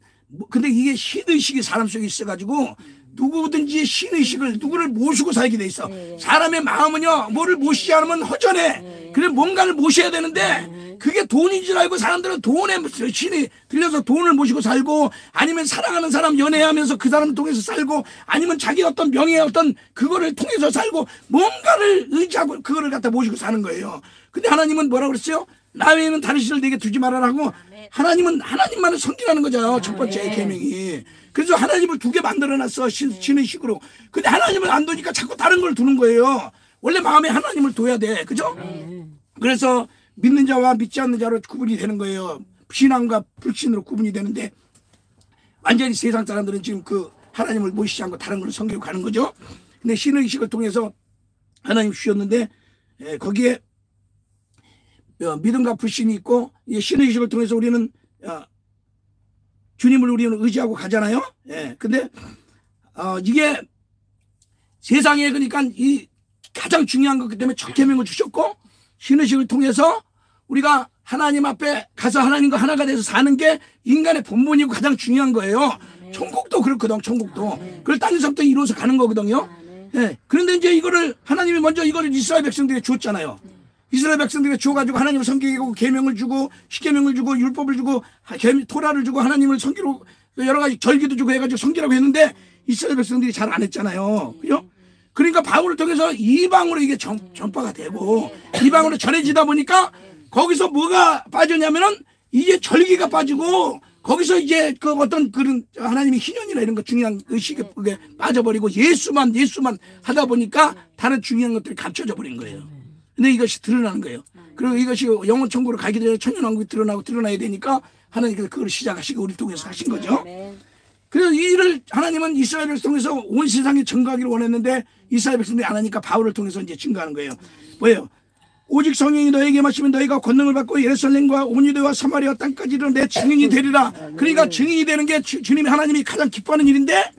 근데 이게 신의식이 사람 속에 있어가지고 누구든지 신의식을 누구를 모시고 살게 돼 있어. 사람의 마음은요 뭐를 모시지 않으면 허전해. 그래 뭔가를 모셔야 되는데 그게 돈인 줄 알고 사람들은 돈에 신이 들려서 돈을 모시고 살고 아니면 사랑하는 사람 연애하면서 그 사람을 통해서 살고 아니면 자기 어떤 명예 어떤 그거를 통해서 살고 뭔가를 의지하고 그거를 갖다 모시고 사는 거예요. 근데 하나님은 뭐라고 그랬어요? 나 외에는 다른 신을 내게 두지 말아라고. 하나님은 하나님만을 섬기라는 거잖아요. 첫 번째 계명이. 그래서 하나님을 2개 만들어놨어. 신의 식으로. 근데 하나님을 안 두니까 자꾸 다른 걸 두는 거예요. 원래 마음에 하나님을 둬야 돼. 그죠? 그래서 믿는 자와 믿지 않는 자로 구분이 되는 거예요. 신앙과 불신으로 구분이 되는데 완전히 세상 사람들은 지금 그 하나님을 모시지 않고 다른 걸 섬기고 가는 거죠. 근데 신의 의식을 통해서 하나님 주셨는데 거기에 믿음과 불신이 있고 신의 의식을 통해서 우리는 주님을 우리는 의지하고 가잖아요. 근데 이게 세상에 그러니까 이 가장 중요한 것 때문에 첫 계명을 주셨고 신의식을 통해서 우리가 하나님 앞에 가서 하나님과 하나가 돼서 사는 게 인간의 본분이고 가장 중요한 거예요. 천국도 그렇거든, 천국도. 그걸 땅에서부터 이루어서 가는 거거든요. 예. 그런데 이제 이거를 하나님이 먼저 이거를 이스라엘 백성들에게 주었잖아요. 이스라엘 백성들에게 주어가지고 하나님을 섬기고 계명을 주고 십계명을 주고 율법을 주고 토라를 주고 하나님을 섬기고 여러 가지 절기도 주고 해가지고 섬기라고 했는데 이스라엘 백성들이 잘 안 했잖아요. 그죠? 그러니까 바울을 통해서 이방으로 이게 전파가 되고 이방으로 전해지다 보니까 거기서 뭐가 빠졌냐면은 이제 절기가 빠지고 거기서 이제 그 어떤 그런 하나님의 희년이나 이런 거 중요한 의식에 그게 빠져버리고 예수만 하다 보니까 다른 중요한 것들이 감춰져 버린 거예요. 근데 이것이 드러나는 거예요. 그리고 이것이 영원 천국으로 가기 전에 천년왕국이 드러나야 되니까 하나님께서 그걸 시작하시고 우리를 통해서 하신 거죠. 그래서 이 일을 하나님은 이스라엘을 통해서 온 세상에 증거하기를 원했는데 이스라엘 백성들이 안 하니까 바울을 통해서 이제 증거하는 거예요. 뭐예요? 오직 성령이 너에게 마시면 너희가 권능을 받고 예루살렘과 온 유대와 사마리아 땅까지 이르러 내 증인이 되리라. 그러니까 증인이 되는 게 주님이 하나님이 가장 기뻐하는 일인데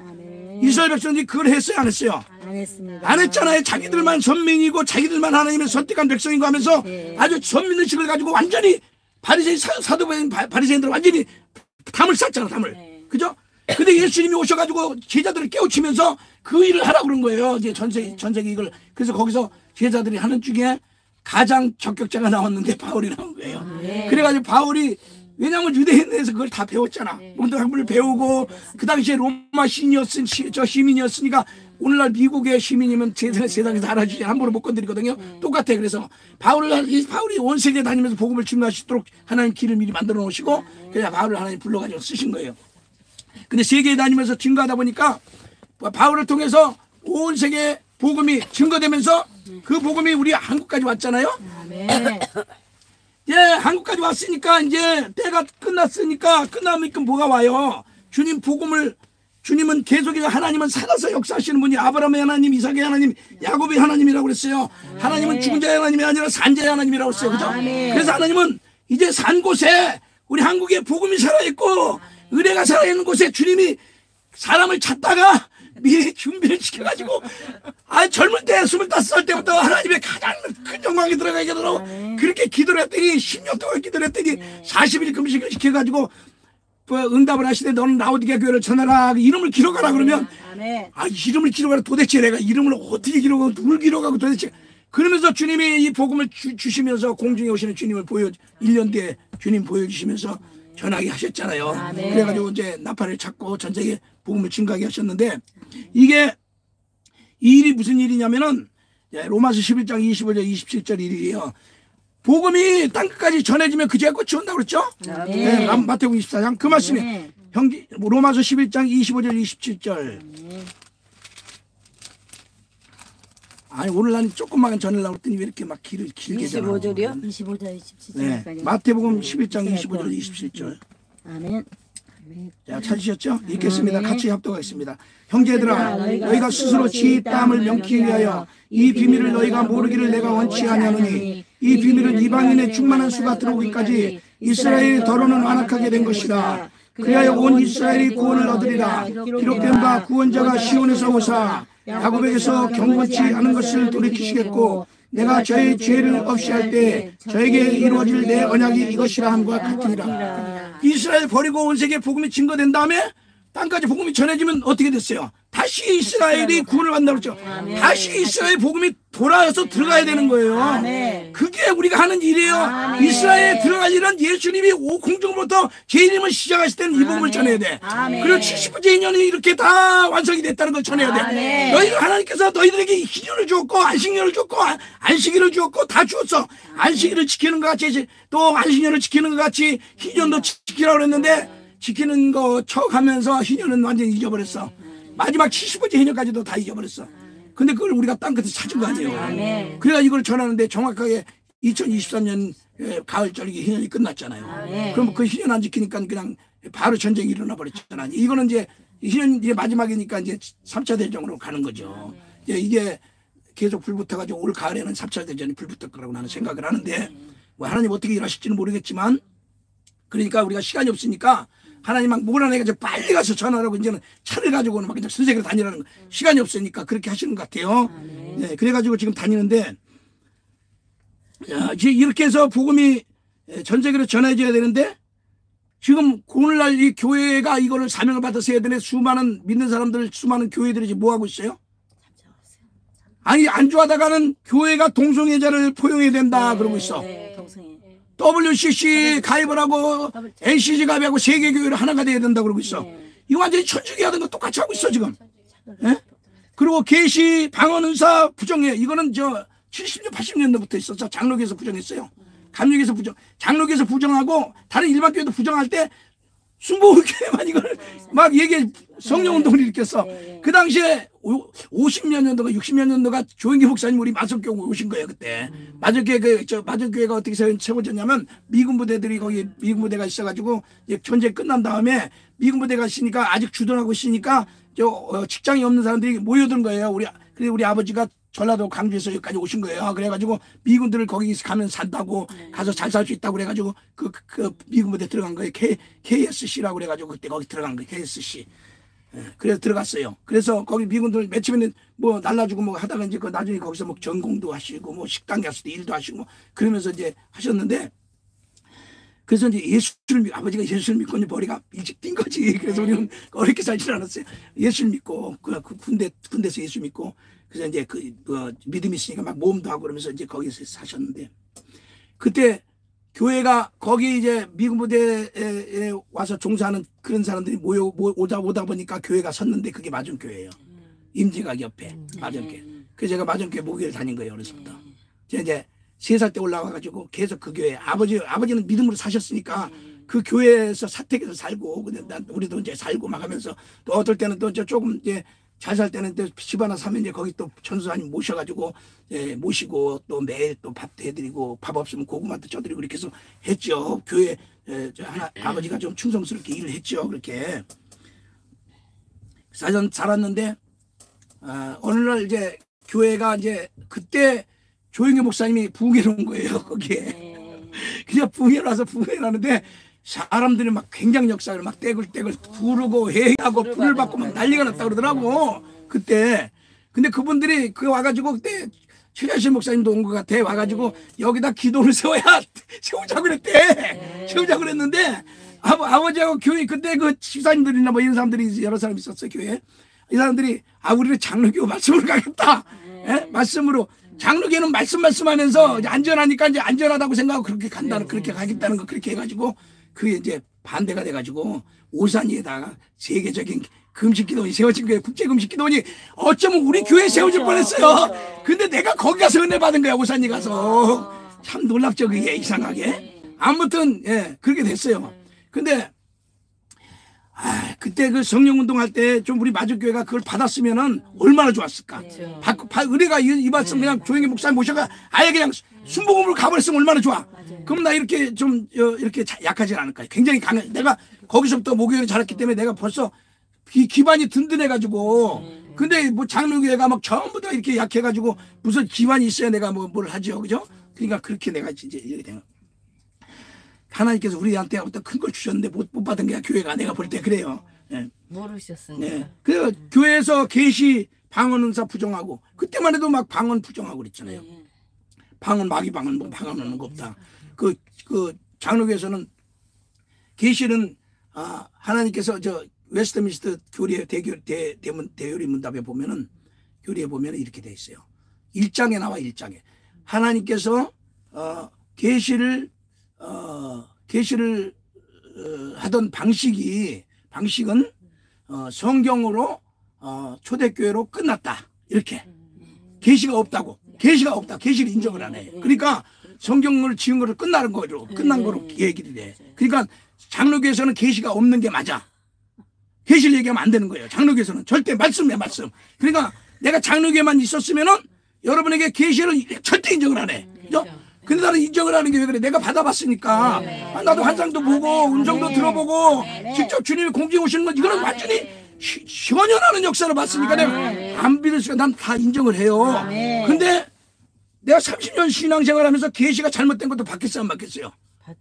이스라엘 백성들이 그걸 했어요, 안 했어요? 안 했습니다. 안 했잖아요. 자기들만 선민이고 자기들만 하나님의 선택한 백성이고 하면서 아주 선민의식을 가지고 완전히 바리새인 사도바인 바리새인들 완전히 담을 쌌잖아, 담을. 그죠? 근데 예수님이 오셔가지고 제자들을 깨우치면서 그 일을 하라고 그런 거예요. 이제 전 세계 이걸. 그래서 거기서 제자들이 하는 중에 가장 적격자가 나왔는데 바울이 나온 거예요. 그래가지고 바울이 왜냐하면 유대인에서 그걸 다 배웠잖아. 모든 학문을 배우고 그 당시에 로마 시민이었으니까 오늘날 미국의 시민이면 세상에서 알아주지 함부로 못 건드리거든요. 똑같아. 그래서 바울이 온 세계 다니면서 복음을 증거할 수 있도록 하나님 길을 미리 만들어 놓으시고 그냥 바울을 하나님 불러가지고 쓰신 거예요. 근데 세계에 다니면서 증거하다 보니까 바울을 통해서 온 세계 복음이 증거되면서 그 복음이 우리 한국까지 왔잖아요. 예, 한국까지 왔으니까 이제 때가 끝나면 뭐가 와요? 주님은 계속해서 하나님은 살아서 역사하시는 분이 아브라함의 하나님, 이삭의 하나님, 야곱의 하나님이라고 그랬어요. 하나님은 죽은 자의 하나님이 아니라 산 자의 하나님이라고 그랬어요. 그죠? 그래서 하나님은 이제 산 곳에 우리 한국에 복음이 살아있고 의뢰가 살아있는 곳에 주님이 사람을 찾다가 미리 준비를 시켜가지고 젊을 때 25살 때부터 하나님의 가장 큰 영광에 들어가게 되도록 그렇게 기도를 했더니 10년 동안 기도를 했더니 40일 금식을 시켜가지고 응답을 하시되 너는 라오디게아 교회를 전하라 이름을 기록하라 그러면 이름을 기록하라 도대체 내가 이름을 어떻게 기록하고 누굴 기록하고 도대체 그러면서 주님이 이 복음을 주시면서 공중에 오시는 주님을 1년 뒤에 주님 보여주시면서 전하게 하셨잖아요. 그래가지고 이제 나팔을 찾고 전 세계 복음을 증가하게 하셨는데 이게 이 일이 무슨 일이냐면은 로마서 11장 25절 27절 일이에요. 복음이 땅끝까지 전해지면 그제야 끝이 온다고 그랬죠? 네, 마태복음 24장 그 말씀이 로마서 11장 25절 27절 아니 오늘 난 조금만 전하려고 했더니 왜 이렇게 막 길을 길게 전하고 25절이요? 25절 27절까지. 네, 마태복음 11장 25절 27절 아멘. 자, 찾으셨죠? 읽겠습니다. 같이 합독하겠습니다. 형제들아 너희가 스스로 지 땀을 명키기 위하여 이 비밀을 너희가 모르기를 내가 원치 아니하노니 이 비밀은 이방인의 충만한 수가 들어오기까지 이스라엘이 더러는 완악하게 된 것이라. 그리하여 온 이스라엘이 구원을 얻으리라. 기록된 바 구원자가 시온에서 오사 야곱에게서 경건치 않은 것을 돌이키시겠고 내가 저의 죄를 없이 할 때 저에게 이루어질 내 언약이 이것이라 함과 같으니라. 이스라엘 버리고 온 세계에 복음이 증거된 다음에 땅까지 복음이 전해지면 어떻게 됐어요? 다시 이스라엘이 구원을 받는다고 그랬죠. 다시 이스라엘 복음이 돌아와서 들어가야 되는 거예요. 그게 우리가 하는 일이에요. 이스라엘에 들어갈 일은 예수님이 공중으로부터 재림을 시작하실 때는 이 복음을 전해야 돼. 그리고 70번째 인연이 이렇게 다 완성이 됐다는 걸 전해야 돼. 너희들 하나님께서 너희들에게 희년을 주었고 안식년을 주었고 안식일을 주었고 다 주었어. 안식일을 지키는 것 같이 또 안식년을 지키는 것 같이 희년도 지키라고 그랬는데 지키는 거 척하면서 희년은 완전히 잊어버렸어. 마지막 70번째 희년까지도 다 잊어버렸어. 근데 그걸 우리가 땅끝에서 찾은 거 아니에요. 그래가 이걸 전하는데 정확하게 2023년 가을 절기 희년이 끝났잖아요. 그럼 그 희년 안 지키니까 그냥 바로 전쟁이 일어나 버렸잖아. 이거는 이제 희년 이제 마지막이니까 이제 3차 대전으로 가는 거죠. 이게 계속 불붙어가지고 올 가을에는 3차 대전이 불붙을 거라고 나는 생각을 하는데 뭐 하나님 어떻게 일하실지는 모르겠지만 그러니까 우리가 시간이 없으니까 하나님 막 몰아내가지고 빨리 가서 전하라고 이제는 차를 가지고는 막 그냥 선생으로 다니라는 거. 시간이 없으니까 그렇게 하시는 것 같아요. 네, 그래가지고 지금 다니는데 이제 이렇게 해서 복음이 전 세계로 전해져야 되는데 지금 오늘날 이 교회가 이거를 사명을 받아서 해야 되는데 수많은 믿는 사람들 수많은 교회들이 지금 뭐 하고 있어요? 아니 안주하다가는 교회가 동성애자를 포용해야 된다 그러고 있어. 동성애. WCC 가입을 하고 NCG 가입하고 세계교회를 하나가 돼야 된다 그러고 있어. 이거 완전히 천주교 하던 거 똑같이 하고 있어 지금. 예? 그리고 계시 방언은사 부정해. 이거는 저 70년 80년대부터 있었어. 장로교에서 부정했어요. 감리교에서 부정, 장로교에서 부정하고 다른 일반 교회도 부정할 때 순복음교회만 이걸 막 얘기해 성령운동을 일으켰어. 그 당시에 50몇 년도가 60몇 년도가 조영기 목사님 우리 마석교회 오신 거예요 그때. 마석교회 마석교회가 어떻게 세워졌냐면 미군 부대들이 거기 미군 부대가 있어가지고 이제 전쟁 끝난 다음에 미군 부대가 있으니까 아직 주둔하고 있으니까 직장이 없는 사람들이 모여든 거예요. 그래서 우리 아버지가 전라도 광주에서 여기까지 오신 거예요. 그래가지고 미군들을 거기 가면 산다고 가서 잘 살 수 있다고 그래가지고 그 미군 부대 들어간 거예요. KSC라고 그래가지고 그때 거기 들어간 거예요. KSC. 그래서 들어갔어요. 그래서 거기 미군들 맨 처음에는 뭐 날라주고 뭐 하다가 이제 그 나중에 거기서 뭐 전공도 하시고 뭐 식당 갔을 때 일도 하시고 뭐 그러면서 이제 하셨는데 그래서 이제 아버지가 예수를 믿고 이제 머리가 일찍 뛴 거지. 그래서 우리는 어렵게 살지 않았어요. 예수를 믿고 그 군대에서 예수 믿고 그래서 이제 그 믿음이 있으니까 막 모험도 하고 그러면서 이제 거기서 사셨는데 그때 교회가 거기 이제 미군 부대에 와서 종사하는 그런 사람들이 오다 보니까 교회가 섰는데 그게 마전교회예요. 임진각 옆에 마전교회. 그래서 제가 마전교회 목요일 다닌 거예요. 어려서부터. 제가 이제 3살 때 올라와가지고 계속 그 교회 아버지는 믿음으로 사셨으니까 그 교회에서 사택에서 살고 근데 우리도 이제 살고 막 하면서 또 어떨 때는 또 조금 이제 잘 살 때는 또 집 하나 사면 이제 거기 또 전수사님 모셔가지고 모시고 또 매일 또 밥도 해드리고 밥 없으면 고구마도 쪄드리고 이렇게 해서 했죠. 교회 아버지가 좀 충성스럽게 일을 했죠. 그렇게 살았는데 어느 날 이제 교회가 이제 그때 조영기 목사님이 부흥회를 온 거예요. 거기에 그냥 부흥회를 와서 부흥회를 하는데 사람들이 막 굉장히 역사를 막 떼굴떼굴 부르고 회의하고 불을 받고 막 난리가 났다 그러더라고 그때. 근데 그분들이 와가지고 그때 최자실 목사님도 온 것 같아. 와가지고 여기다 기도를 세우자고 그랬대. 세우자고 그랬는데 아버지하고 교회 그때 그 집사님들이나 뭐 이런 사람들이 여러 사람 있었어요 교회에. 이 사람들이 우리는 장로교 말씀으로 가겠다. 말씀으로. 장로교는 말씀하면서 이제 안전하니까 이제 안전하다고 생각하고 그렇게 간다는 그렇게 가겠다는 거 그렇게 해가지고 그게 이제 반대가 돼가지고 오산 위에다가 세계적인 금식기도원이 세워진 거예요. 국제금식기도원이 어쩌면 우리 교회에 세워질 뻔했어요. 근데 내가 거기 가서 은혜 받은 거야. 오산에 가서. 참 놀랍죠 그게 이상하게. 아무튼 그렇게 됐어요. 근데 그때 그 성령운동할 때 좀 우리 마주교회가 그걸 받았으면은 얼마나 좋았을까. 은혜가 임했으면 그냥 조영기 목사님 모셔가 아예 그냥 순복음으로 가버렸으면 얼마나 좋아. 그럼 나 이렇게 좀 이렇게 약하지 않을까. 굉장히 강해. 내가 거기서부터 목요일에 자랐기 때문에 내가 벌써 기반이 든든해가지고. 근데 뭐 장로교회가 막 전부 다 이렇게 약해가지고 무슨 기반이 있어야 내가 뭘 하죠. 그죠? 그러니까 그렇게 내가 이제 이렇게 된 거야. 하나님께서 우리한테 어떤 큰 걸 주셨는데 못 받은 게 교회가 내가 볼 때 그래요. 모르셨으니까. 그래서 교회에서 계시 방언은사 부정하고 그때만 해도 막 방언 부정하고 그랬잖아요. 방언 마귀 방언 뭐 방언하는 거 없다. 그 장로교에서는 계시는 하나님께서 저 웨스트민스터 교리의 대요리 문답에 보면은 교리에 보면은 이렇게 돼 있어요. 1장에 나와 1장에 하나님께서 계시를 하던 방식은 성경으로 초대교회로 끝났다. 이렇게 계시가 없다. 계시를 인정을 안 해. 그러니까 성경을 지은 거를 끝난 거로 얘기를 해. 그러니까 장로교에서는 계시가 없는 게 맞아. 계시를 얘기하면 안 되는 거예요. 장로교에서는 절대 말씀이야 말씀. 그러니까 내가 장로교에만 있었으면은 여러분에게 계시를 절대 인정을 안 해. 그죠? 근데 나는 인정을 하는 게 왜 그래? 내가 받아봤으니까. 나도 환상도 보고 음성도 들어보고 직접 주님이 공중에 오시는 건 이거는 완전히 현현하는 역사를 봤으니까 내가 안 믿을 수가 난 다 인정을 해요. 근데 내가 30년 신앙생활하면서 계시가 잘못된 것도 받겠어요 안 받겠어요?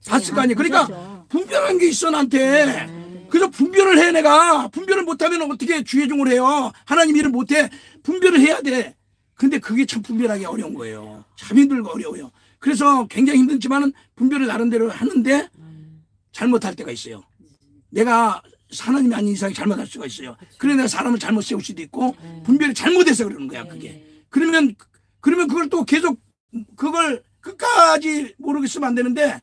봤을 거 아니에요. 그러니까 분별한 게 있어 나한테. 그래서 분별을 해. 내가 분별을 못하면 어떻게 주의종을 해요? 하나님 일을 못해. 분별을 해야 돼. 근데 그게 참 분별하기 어려운 거예요. 참 힘들고 어려워요. 그래서 굉장히 힘들지만은 분별을 나름대로 하는데 잘못할 때가 있어요. 내가 하나님이 아닌 이상이 잘못할 수가 있어요. 그래 내가 사람을 잘못 세울 수도 있고 분별이 잘못해서 그러는 거야 그게. 그러면 그걸 또 계속 그걸 끝까지 모르겠으면 안 되는데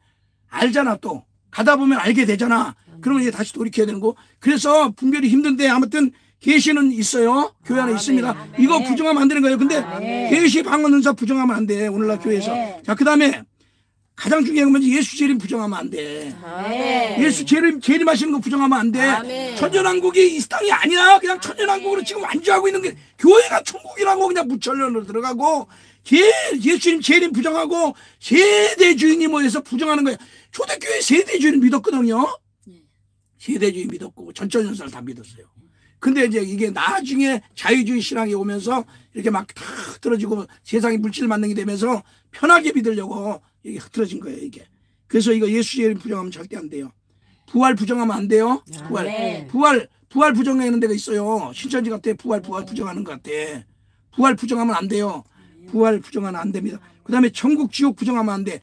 알잖아 또 가다 보면 알게 되잖아. 그러면 이제 다시 돌이켜야 되는 거. 그래서 분별이 힘든데 아무튼 계시는 있어요. 교회 안에 있습니다. 이거 부정하면 안 되는 거예요. 근데 계시 방언은사 부정하면 안 돼. 오늘날 교회에서. 자, 그다음에 가장 중요한 건 예수 재림 부정하면 안 돼. 예수 재림하시는 거 부정하면 안 돼. 천년왕국이 이 땅이 아니야. 그냥 천년왕국으로 지금 완주하고 있는 게 교회가 천국이라고 그냥 무천년으로 들어가고 예수님 재림 부정하고 세대주의니 뭐해서 부정하는 거예요. 초대교회 세대주의를 믿었거든요. 세대주의 믿었고 전천연사를 다 믿었어요. 근데 이제 이게 나중에 자유주의 신앙이 오면서 이렇게 막 다 흐트러지고 세상이 물질 만능이 되면서 편하게 믿으려고 이게 흐트러진 거예요, 이게. 그래서 이거 예수 재림 부정하면 절대 안 돼요. 부활 부정하면 안 돼요. 부활 부정하는 데가 있어요. 신천지 같아. 부활 부정하는 것 같아. 부활 부정하면 안 돼요. 부활 부정하면 안 됩니다. 그다음에 천국 지옥 부정하면 안 돼.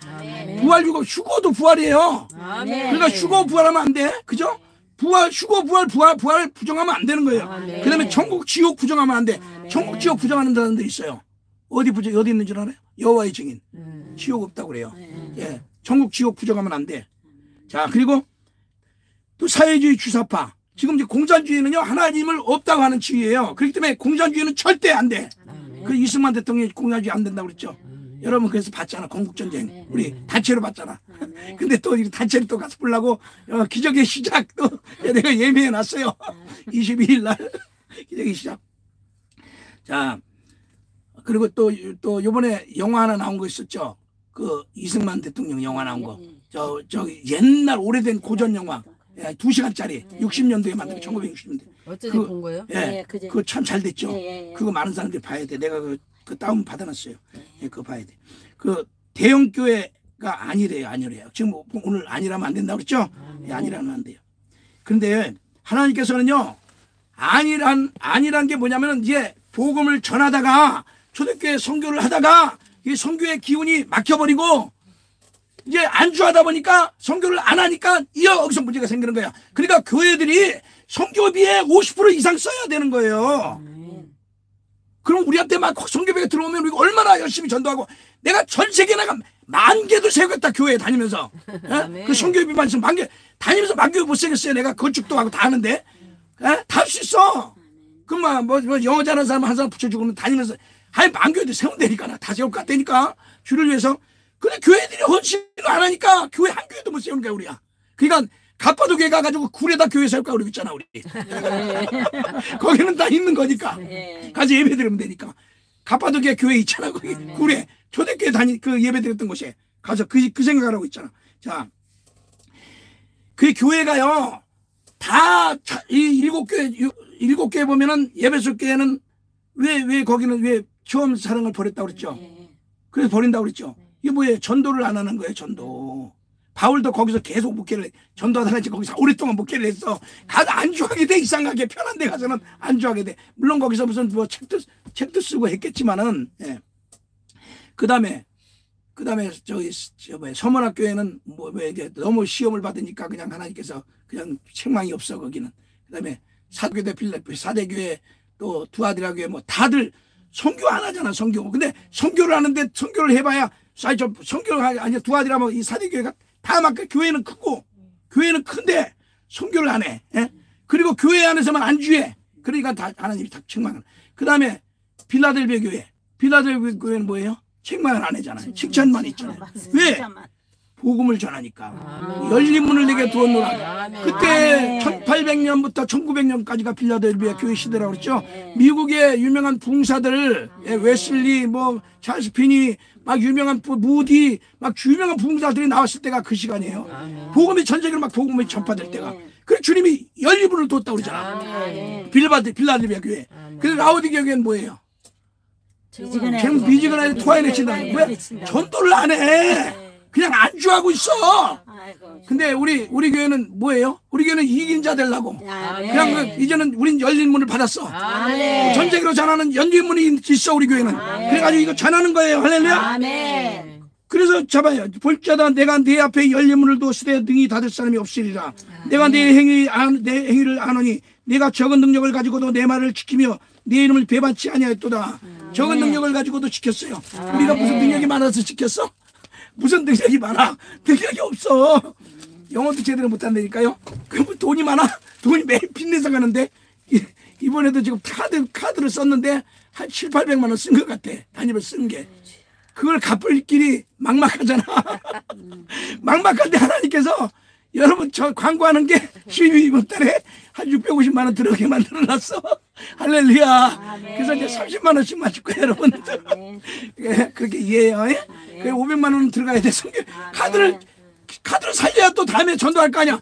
부활 휴거도 부활이에요. 그러니까 휴거 부활하면 안 돼. 그죠? 휴거 부활 부정하면 안 되는 거예요. 그다음에 천국 지옥 부정하면 안 돼. 천국 지옥 부정하는 사람들 있어요. 어디 있는 줄 알아요? 여호와의 증인. 지옥 없다고 그래요. 예. 천국 지옥 부정하면 안 돼. 자, 그리고 또 사회주의 주사파. 지금 이제 공산주의는요, 하나님을 없다고 하는 주의예요. 그렇기 때문에 공산주의는 절대 안 돼. 그 이승만 대통령이 공산주의 안 된다고 그랬죠. 여러분 그래서 봤잖아. 건국전쟁. 우리 단체로 봤잖아. 근데 또 단체로 또 가서 보려고 기적의 시작 또 내가 예매해 놨어요. 22일 날 기적의 시작. 자, 그리고 또 요번에 영화 하나 나온 거 있었죠. 그 이승만 대통령 영화 나온 거. 저 옛날 오래된 고전 영화. 2시간짜리 60년도에 만든 1960년대. 어쩌지 본 거예요? 예, 그거 참 잘 됐죠. 그거 많은 사람들이 봐야 돼. 내가 그 다운 받아놨어요. 예, 그거 봐야 돼. 그 대형 교회가 아니래요. 지금 오늘 아니라면 안 된다고 그랬죠? 예, 아니라면 안 돼요. 그런데 하나님께서는요, 아니란 게 뭐냐면은 이제 복음을 전하다가 초대교회 선교를 하다가 이 선교의 기운이 막혀버리고 이제 안주하다 보니까 선교를 안 하니까 여기서 문제가 생기는 거야. 그러니까 교회들이 선교비에 50% 이상 써야 되는 거예요. 그럼 우리한테 막 선교비가 들어오면 우리가 얼마나 열심히 전도하고 내가 전 세계 나가 10,000개도 세우겠다 교회에 다니면서. 그 선교비만 있으면 10,000개 다니면서 10,000개 못 세겠어요. 내가 건축도 하고 다 하는데 다 할 수 있어. 그럼 뭐 영어 잘하는 사람 한 사람 붙여주고 다니면서 10,000개도 세운다니까. 다 세울 것 같다니까 주를 위해서. 근데 교회들이 헌신을 안 하니까 교회 한 교회도 못 세우는 거야 우리가. 그러니까 가파도교회 가가지고 굴에다 교회 세울까 그러고 있잖아 우리. 거기는 다 있는 거니까. 가서 예배 드리면 되니까. 가파도교회 교회 있잖아 거기 굴에 초대교회 그 예배 드렸던 곳에 가서 그 생각을 하고 있잖아. 자, 그 교회가요 다 이 7교회 보면은 예배소 교회는 왜 거기는 왜 처음 사랑을 버렸다고 그랬죠. 그래서 버린다고 그랬죠. 이게 뭐예요? 전도를 안 하는 거예요. 전도. 바울도 거기서 계속 목회를 전도하다가 거기서 오랫동안 목회를 했어. 가서 안주하게 돼. 이상하게 편한 데 가서는 안주하게 돼. 물론 거기서 무슨 뭐 책도 쓰고 했겠지만은. 예. 그다음에 저기 서문학교에는 왜 이제 너무 시험을 받으니까 그냥 하나님께서 그냥 책망이 없어 거기는. 그다음에 사도교회 필리포 사대교회 또 두아디라 교회 뭐 다들 선교 안 하잖아 선교. 근데 선교를 하는데 선교를 해봐야 선교를 아니 두아디라 뭐 이 사대교회가 다 막 교회는 크고 교회는 큰데 선교를 안 해. 예? 그리고 교회 안에서만 안주해. 그러니까 다 하나님이 다 책망을. 그다음에 빌라델비아 교회는 뭐예요? 책망을 안 하잖아요. 칭찬만 있잖아요. 왜? 복음을 전하니까. 열린 문을 내게 두었노라. 그때 1800년부터 1900년까지가 빌라델비아 교회 시대라고 그랬죠. 미국의 유명한 붕사들 웨슬리 뭐 찰스 피니 막 유명한 무디 막 유명한 붕사들이 나왔을 때가 그 시간이에요. 복음이 전 세계로 막 복음이 전파될 때가. 그래서 주님이 열린 문을 뒀다고 그러잖아. 빌라델비아 교회. 그래서 라오디게아 교회는 뭐예요? 지금 미지근하게 토하이네 친다. 왜? 전도를 안 해. 그냥 안주하고 있어. 근데 우리 교회는 뭐예요? 우리 교회는 이긴 자 되려고. 그냥 이제는 우린 열린 문을 받았어. 전 세계로 전하는 열린 문이 있어 우리 교회는. 그래가지고 이거 전하는 거예요. 할렐루야. 그래서 잡아요. 볼자다 내가 내 앞에 열려문을 두었으되 능히 닫을 사람이 없으리라. 내가 내 행위를 아노니 내가 적은 능력을 가지고도 내 말을 지키며 내 이름을 배반치 아니하였도다. 적은 능력을 가지고도 지켰어요. 우리가 무슨 능력이 많아서 지켰어? 무슨 능력이 많아? 능력이 없어. 영어도 제대로 못한다니까요. 그럼 돈이 많아? 돈이 매일 빚내서 가는데 이번에도 지금 카드를 썼는데 한 7, 800만 원 쓴 것 같아. 단위를 쓴 게. 그걸 갚을 길이 막막하잖아. 막막한데 하나님께서 여러분 저 광고하는 게 수입이 이번 달에 한 650만 원 들어오게 만들어놨어. 할렐루야. 그래서 이제 30만 원씩만 줄 거예요, 여러분들. 예, 그렇게 이해해요. 예? 500만 원 들어가야 돼. 카드를 살려야 또 다음에 전도할 거 아니야.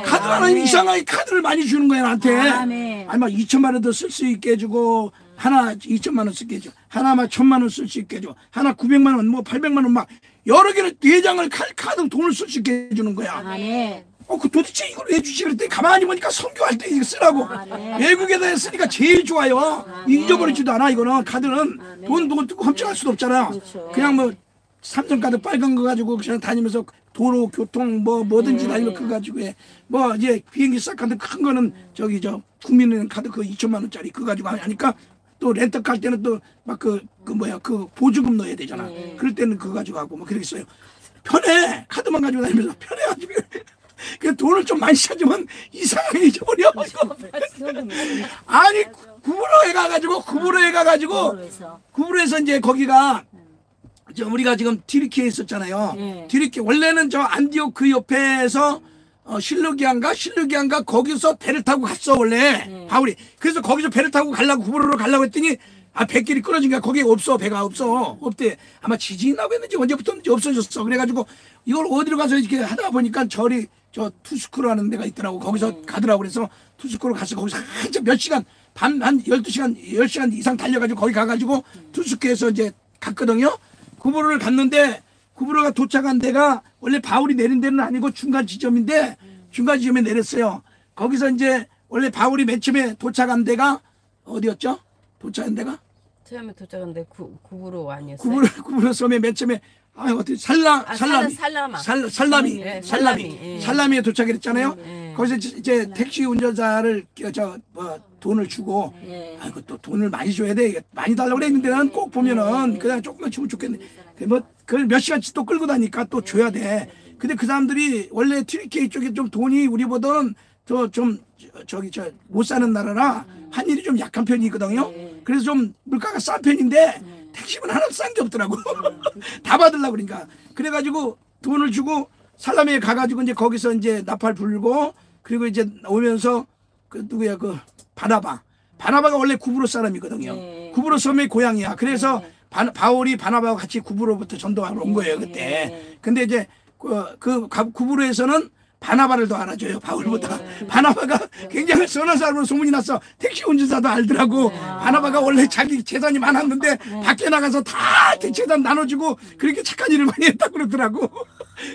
카드 하나님 이상하게 카드를 많이 주는 거야 나한테. 아니 막 2천만 원도 쓸 수 있게 해주고 하나 2천만 원 쓰게 해줘. 하나 막 1,000만 원 쓸 수 있게 해줘. 하나 900만 원, 뭐 800만 원 막 여러 개를 4장을 카드 돈을 쓸 수 있게 해주는 거야. 그 도대체 이걸 왜 주지 그랬더니 가만히 보니까 선교할 때 이거 쓰라고. 외국에다 했으니까 제일 좋아요. 잊어버리지도 않아 이거는. 카드는 돈 훔쳐갈 수도 없잖아. 그냥 뭐 삼성카드 빨간 거 가지고 그냥 다니면서 도로 교통 뭐든지 다니면 그거 가지고 해. 뭐 이제 비행기 싹카드 큰 거는 저기 저 국민은행 카드 그 2천만 원짜리 그거 가지고 하니까 또 렌터카 할 때는 또 막 그 보조금 넣어야 되잖아. 그럴 때는 그거 가지고 하고 뭐 그러겠어요. 편해. 카드만 가지고 다니면서 편해가지고. 그 돈을 좀 많이 찾으면 이상하게 잊어버려. 아니 구부로에 가가지고 구부로에서 이제 거기가 우리가 지금 디리키에 있었잖아요. 디리키 원래는 저 안디옥 그 옆에서 실루기안가 거기서 배를 타고 갔어 원래 바울이. 그래서 거기서 배를 타고 구부로로 가려고 했더니 배길이 끊어진 거야. 거기에 없어. 배가 없대. 아마 지진이 나고 했는지 언제부터인지 없어졌어. 그래가지고 이걸 어디로 가서 이렇게 하다 보니까 저 투스크로 하는 데가 있더라고. 거기서 가더라고. 그래서 투스크로 가서 거기서 한참 몇 시간 한 12시간 10시간 이상 달려가지고 거기 가가지고 투스크에서 이제 갔거든요. 구부로를 갔는데 구부로가 도착한 데가 원래 바울이 내린 데는 아니고 중간 지점인데 중간 지점에 내렸어요. 거기서 이제 원래 바울이 맨 처음에 도착한 데가 어디였죠? 도착한 데가? 처음에 도착한 데 구부로 아니었어요? 구부로 섬에 맨 처음에 어떻게 살라미에 도착했잖아요. 거기서 이제 택시 운전자를 돈을 주고 또 돈을 많이 줘야 돼. 많이 달라고 그랬는데 난 꼭 보면은 그냥 조금만 주면 좋겠네. 그걸 몇 시간씩 또 끌고 다니까 또 줘야 돼. 근데 그 사람들이 원래 튀르키예 쪽에 좀 돈이 우리보다는 더 좀 못 사는 나라라 환율이 좀 약한 편이거든요. 그래서 좀 물가가 싼 편인데 택시는 하나도 싼 게 없더라고. 다 받으려고 그러니까. 그래가지고 돈을 주고 살라미에 가가지고 이제 거기서 이제 나팔 불고 그리고 이제 오면서 그 바나바가 원래 구브로 사람이거든요. 구브로 섬의 고향이야. 그래서 바울이 바나바와 같이 구브로부터 전도하러 온 거예요 그때. 근데 이제 구브로에서는 바나바를 더 알아줘요 바울보다. 바나바가 굉장히 선한 사람으로 소문이 났어. 택시 운전사도 알더라고. 바나바가 원래 자기 재산이 많았는데 밖에 나가서 다 재산 나눠주고 그렇게 착한 일을 많이 했다고 그러더라고.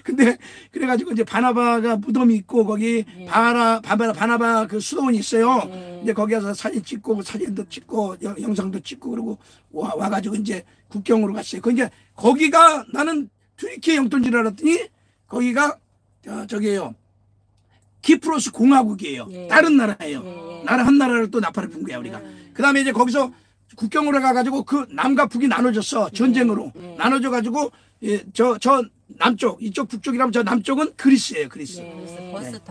근데 그래가지고 이제 바나바가 무덤이 있고 거기 바나바 그 수도원이 있어요. 이제 거기 가서 사진 찍고 사진도 찍고 영상도 찍고 그러고 와가지고 이제 국경으로 갔어요. 그 이제 거기가 나는 튀르키예 영토인 줄 알았더니 거기가 저기에요. 키프로스 공화국이에요. 다른 나라예요. 나라 한 나라를 또 나팔을 분 거야 우리가. 그 다음에 이제 거기서 국경으로 가가지고 그 남과 북이 나눠졌어. 전쟁으로 나눠져가지고 저 남쪽 이쪽 북쪽이라면 저 남쪽은 그리스예요. 그리스.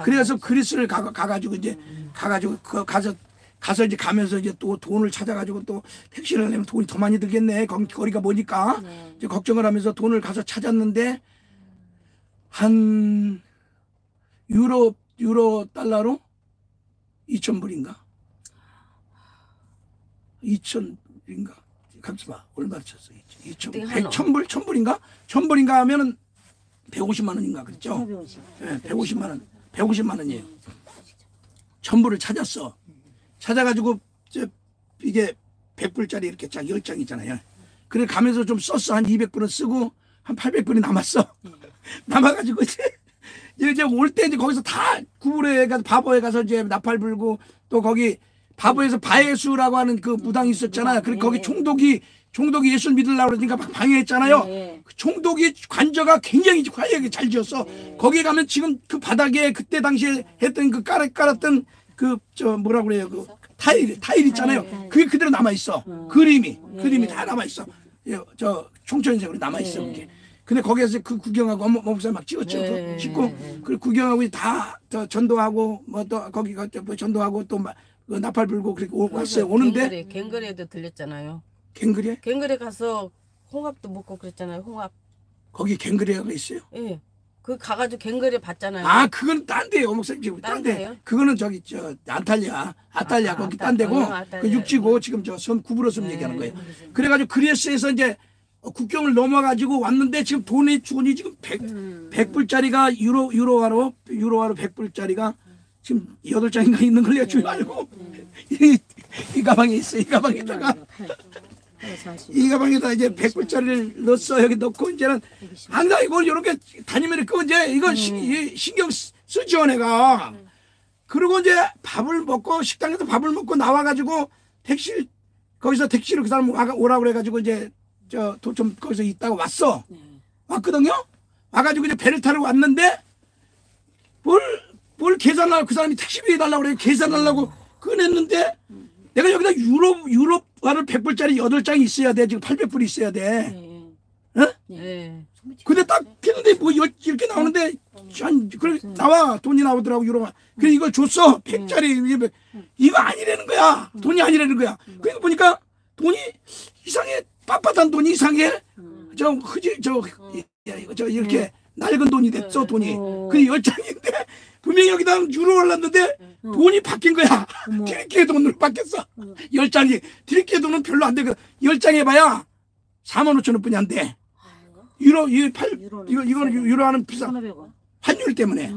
그래서 그리스를 가가지고 이제 가서 이제 가면서 이제 또 돈을 찾아가지고 또 택시를 내면 돈이 더 많이 들겠네. 거리가 머니까 이제 걱정을 하면서 돈을 가서 찾았는데 한 유로 달러로 2,000불인가? 2,000불인가? 잠시만 얼마 쳤어? 1,000불인가? 1,000불인가 하면은 150만 원인가 그랬죠? 네, 150만 원이에요. 1,000불을 찾았어. 찾아가지고 이게 100불짜리 이렇게 쫙 10장 있잖아요. 그래 가면서 좀 썼어. 한 200불은 쓰고 한 800불이 남았어. 남아가지고 이제 올 때 이제 거기서 다 구부로에 가서 바보에 가서 이제 나팔 불고 또 거기 바보에서 바예수라고 하는 그 무당이 있었잖아. 그리고 거기 총독이 총독이 예수를 믿으려고 그러니까 막 방해했잖아요. 네. 그 총독이 관저가 굉장히 화려하게 잘 지었어. 거기에 가면 지금 그 바닥에 그때 당시에 했던 그 깔았던 그 저 뭐라 그래요, 그 타일 있잖아요. 타일. 그게 그대로 남아 있어. 그림이 다 남아 있어. 저 총천색으로 남아 있어 그게. 근데 거기에서 그 구경하고 어머 목사 막 찍었죠. 네. 찍고 그 구경하고 다 저 전도하고 뭐 또 거기 뭐 전도하고 또 막 그 나팔 불고 그렇게 왔어요. 오는데 갱거리에도 들렸잖아요. 갱그레 갱거리 가서 홍합도 먹고 그랬잖아요. 홍합. 거기 갱그레가 있어요. 예. 그 가가지고 갱거리 봤잖아요. 아, 그건 딴 데요, 목사님. 지금 딴 딴 데. 데요? 그거는 저기 저 아탈리아 거기 딴 데고 아탈리아. 그 육지고 지금 저 섬 구부러 섬 얘기하는 거예요. 그래가지고 그리스에서 이제 국경을 넘어가지고 왔는데 지금 돈이 지금 100불짜리가 유로화로 100불짜리가 지금 8장인가 있는 걸 내가 줄 알고 이 가방에 있어. 이 가방에다가 이 가방에다 이제 100불짜리를 넣었어. 여기 넣고 이제는 항상 이걸 이렇게 다니면 그 이제 이거 신경 쓰죠 내가. 그리고 이제 밥을 먹고 식당에서 밥을 먹고 나와가지고 거기서 택시를 그 사람 오라고 그래가지고 이제 저 좀 거기서 있다가 왔어. 왔거든요. 와가지고 이제 배를 타러 왔는데 뭘 계산하려고 그 사람이 택시비 해달라고 그래. 계산하려고 꺼냈는데 내가 여기다 유럽화를 100불짜리 8장이 있어야 돼. 지금 800불이 있어야 돼. 어? 예. 근데 딱 했는데 뭐 이렇게 나오는데 그래 나와 돈이 나오더라고 유로화. 그래 이걸 줬어. 100짜리 이거 아니라는 거야. 돈이 아니라는 거야. 그러니까 보니까 돈이 이상해. 빳빳한 돈이 이상해. 저 이렇게 낡은 돈이 됐어 돈이. 그게 10장인데 분명히 여기다 유로를 놨는데 돈이 바뀐 거야. 트리키의 돈으로 바뀌었어. 10장이. 트리키의 돈은 별로 안 되거든. 10장 해봐야 45,000원 뿐이 안 돼. 이거는 유로하는 비싼 1,500원. 환율 때문에.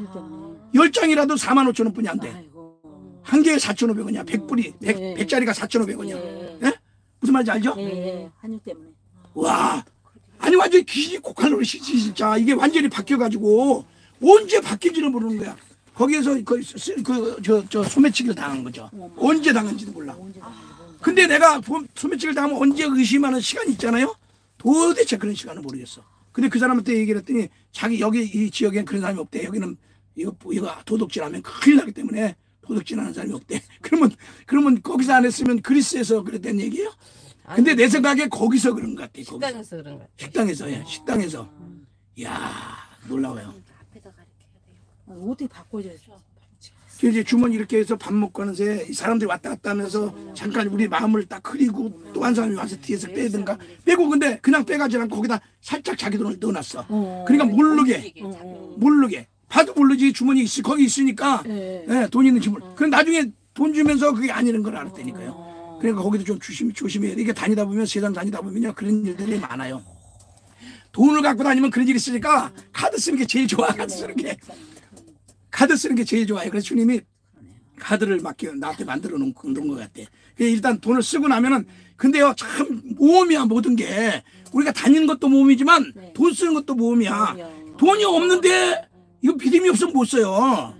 10장이라도 45,000원 뿐이 안 돼. 아이고. 한 개에 4,500원이야. 100불이. 100짜리가 4,500원이야. 예? 무슨 말인지 알죠? 예. 한육 때문에. 와. 아니 완전히 귀신이 kok할노릇이지 진짜. 이게 완전히 바뀌어가지고 언제 바뀐지를 모르는 거야. 거기에서 저 소매치기를 당한 거죠. 언제 당한지도 몰라. 근데 내가 소매치기를 당하면 언제 의심하는 시간이 있잖아요. 도대체 그런 시간은 모르겠어. 근데 그 사람한테 얘기를 했더니 자기 여기 이 지역엔 그런 사람이 없대. 여기는 이거 도둑질하면 큰일 나기 때문에 도둑질하는 사람이 없대. 그러면 거기서 안 했으면 그리스에서 그랬다는 얘기예요? 근데 내 생각에 거기서 그런 것 같아. 식당에서 그런 것 같아. 식당에서. 예, 식당에서. 이야, 놀라워요. 어떻게 바꿔줘야 이제 주머니 이렇게 해서 밥 먹고 하는 새 사람들이 왔다 갔다 하면서 잠깐 우리 마음을 딱 흐리고 또 한 사람이 와서 뒤에서 빼든가 빼고 근데 그냥 빼가지 않고 거기다 살짝 자기 돈을 넣어놨어. 그러니까 모르게 봐도 모르지 주머니 거기 있으니까 예, 돈 있는지 모르. 그럼 나중에 돈 주면서 그게 아니라는 걸 알았다니까요. 그러니까 거기도 좀 조심해야 돼. 이게 다니다 보면 세상 다니다 보면요 그런 일들이 많아요. 돈을 갖고 다니면 그런 일이 있으니까 카드 쓰는 게 제일 좋아. 카드 쓰는 게 제일 좋아요. 그래서 주님이 카드를 나한테 만들어 놓은 것 같아. 일단 돈을 쓰고 나면은 근데요 참 모험이야 모든 게. 우리가 다니는 것도 모험이지만 돈 쓰는 것도 모험이야. 돈이 없는데 이거 믿음이 없으면 못 써요.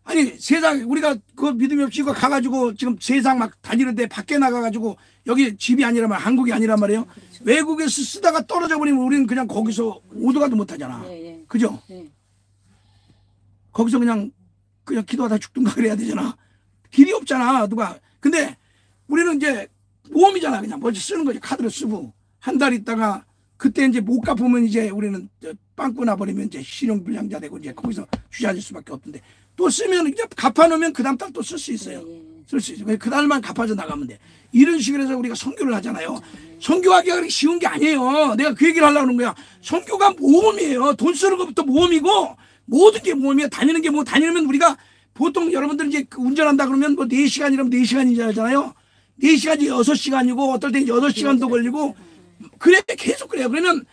아니 세상 우리가 그 믿음이 없이 이거 가가지고 지금 세상 막 다니는데 밖에 나가가지고 여기 집이 아니란 말이야. 한국이 아니란 말이에요. 외국에서 쓰다가 떨어져 버리면 우리는 그냥 거기서 오도 가도 못하잖아. 그죠? 거기서 그냥 기도하다 죽든가 그래야 되잖아. 길이 없잖아 누가. 근데 우리는 이제 모험이잖아. 그냥 먼저 쓰는 거지. 카드를 쓰고 한 달 있다가 그때 이제 못 갚으면 이제 우리는 빵꾸 나버리면 이제 신용불량자 되고 이제 거기서 주저앉을 수밖에 없던데 또 쓰면 이제 갚아놓으면 그 다음 달 또 쓸 수 있어요. 쓸 수 있어요. 그 달만 갚아서 나가면 돼. 이런 식으로 해서 우리가 선교를 하잖아요. 선교하기가 그렇게 쉬운 게 아니에요. 내가 그 얘기를 하려고 하는 거야. 선교가 모험이에요. 돈 쓰는 것부터 모험이고 모든 게 모험이야. 다니는 게 다니면 우리가 보통 여러분들 이제 운전한다 그러면 뭐 4시간이라면 4시간이지 하잖아요. 4시간이 6시간이고 어떨 때 8시간도 걸리고 그래 계속 그래요. 그러면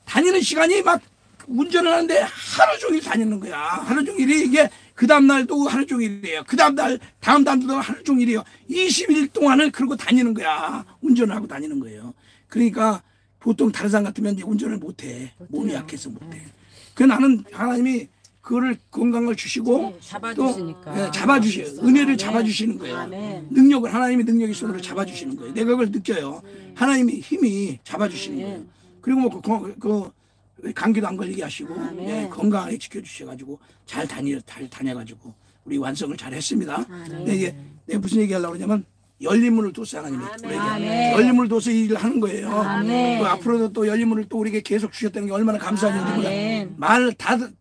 다니는 시간이 막 운전을 하는데 하루 종일 다니는 거야. 하루 종일이 이게 그 다음 날도 하루 종일이에요. 그 다음 달도 하루 종일이에요. 20일 동안을 그러고 다니는 거야. 운전을 하고 다니는 거예요. 그러니까 보통 다른 사람 같으면 이제 운전을 못해. 몸이 약해서 못해. 그 나는 하나님이 그거를 건강을 주시고 잡아주시니까. 또 은혜를 잡아주시는 거예요. 아멘. 능력을 하나님의 능력이 손으로 잡아주시는 거예요. 내가 그걸 느껴요. 하나님의 힘이 잡아주시는 거예요. 그리고 뭐 감기도 안 걸리게 하시고 예, 건강하게 지켜주셔가지고 잘 다녀가지고 우리 완성을 잘 했습니다. 근데 이게 내가 무슨 얘기하려고 그러냐면 열린 문을 둬서 하나님이 우리에게 열린 문을 둬서 이 일을 하는 거예요. 또 앞으로도 또 열린 문을 또 우리에게 계속 주셨다는 게 얼마나 감사한지 몰라.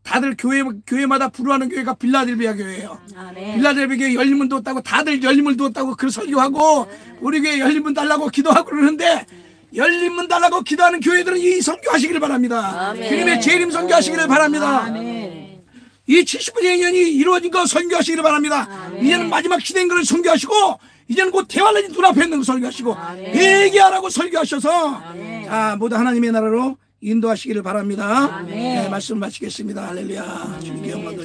다들 교회마다 부르하는 교회가 빌라델비아 교회예요. 빌라델비아 교회 열린 문 뒀다고 다들 열린 문 뒀다고 그 설교하고 우리 교회 열린 문 달라고 기도하고 그러는데 열린 문 달라고 기도하는 교회들은 이 선교하시기를 바랍니다. 주님의 재림 선교하시기를 바랍니다. 이 70분의 인연이 이루어진 거 선교하시기를 바랍니다. 이제는 마지막 시대인 것을 선교하시고 이제는 곧 대환란이 눈앞에 있는 걸 설교하시고 회개하라고 설교하셔서 자 모두 하나님의 나라로 인도하시기를 바랍니다. 네, 말씀 마치겠습니다. 할렐루야. 주님께 영광 돌립니다.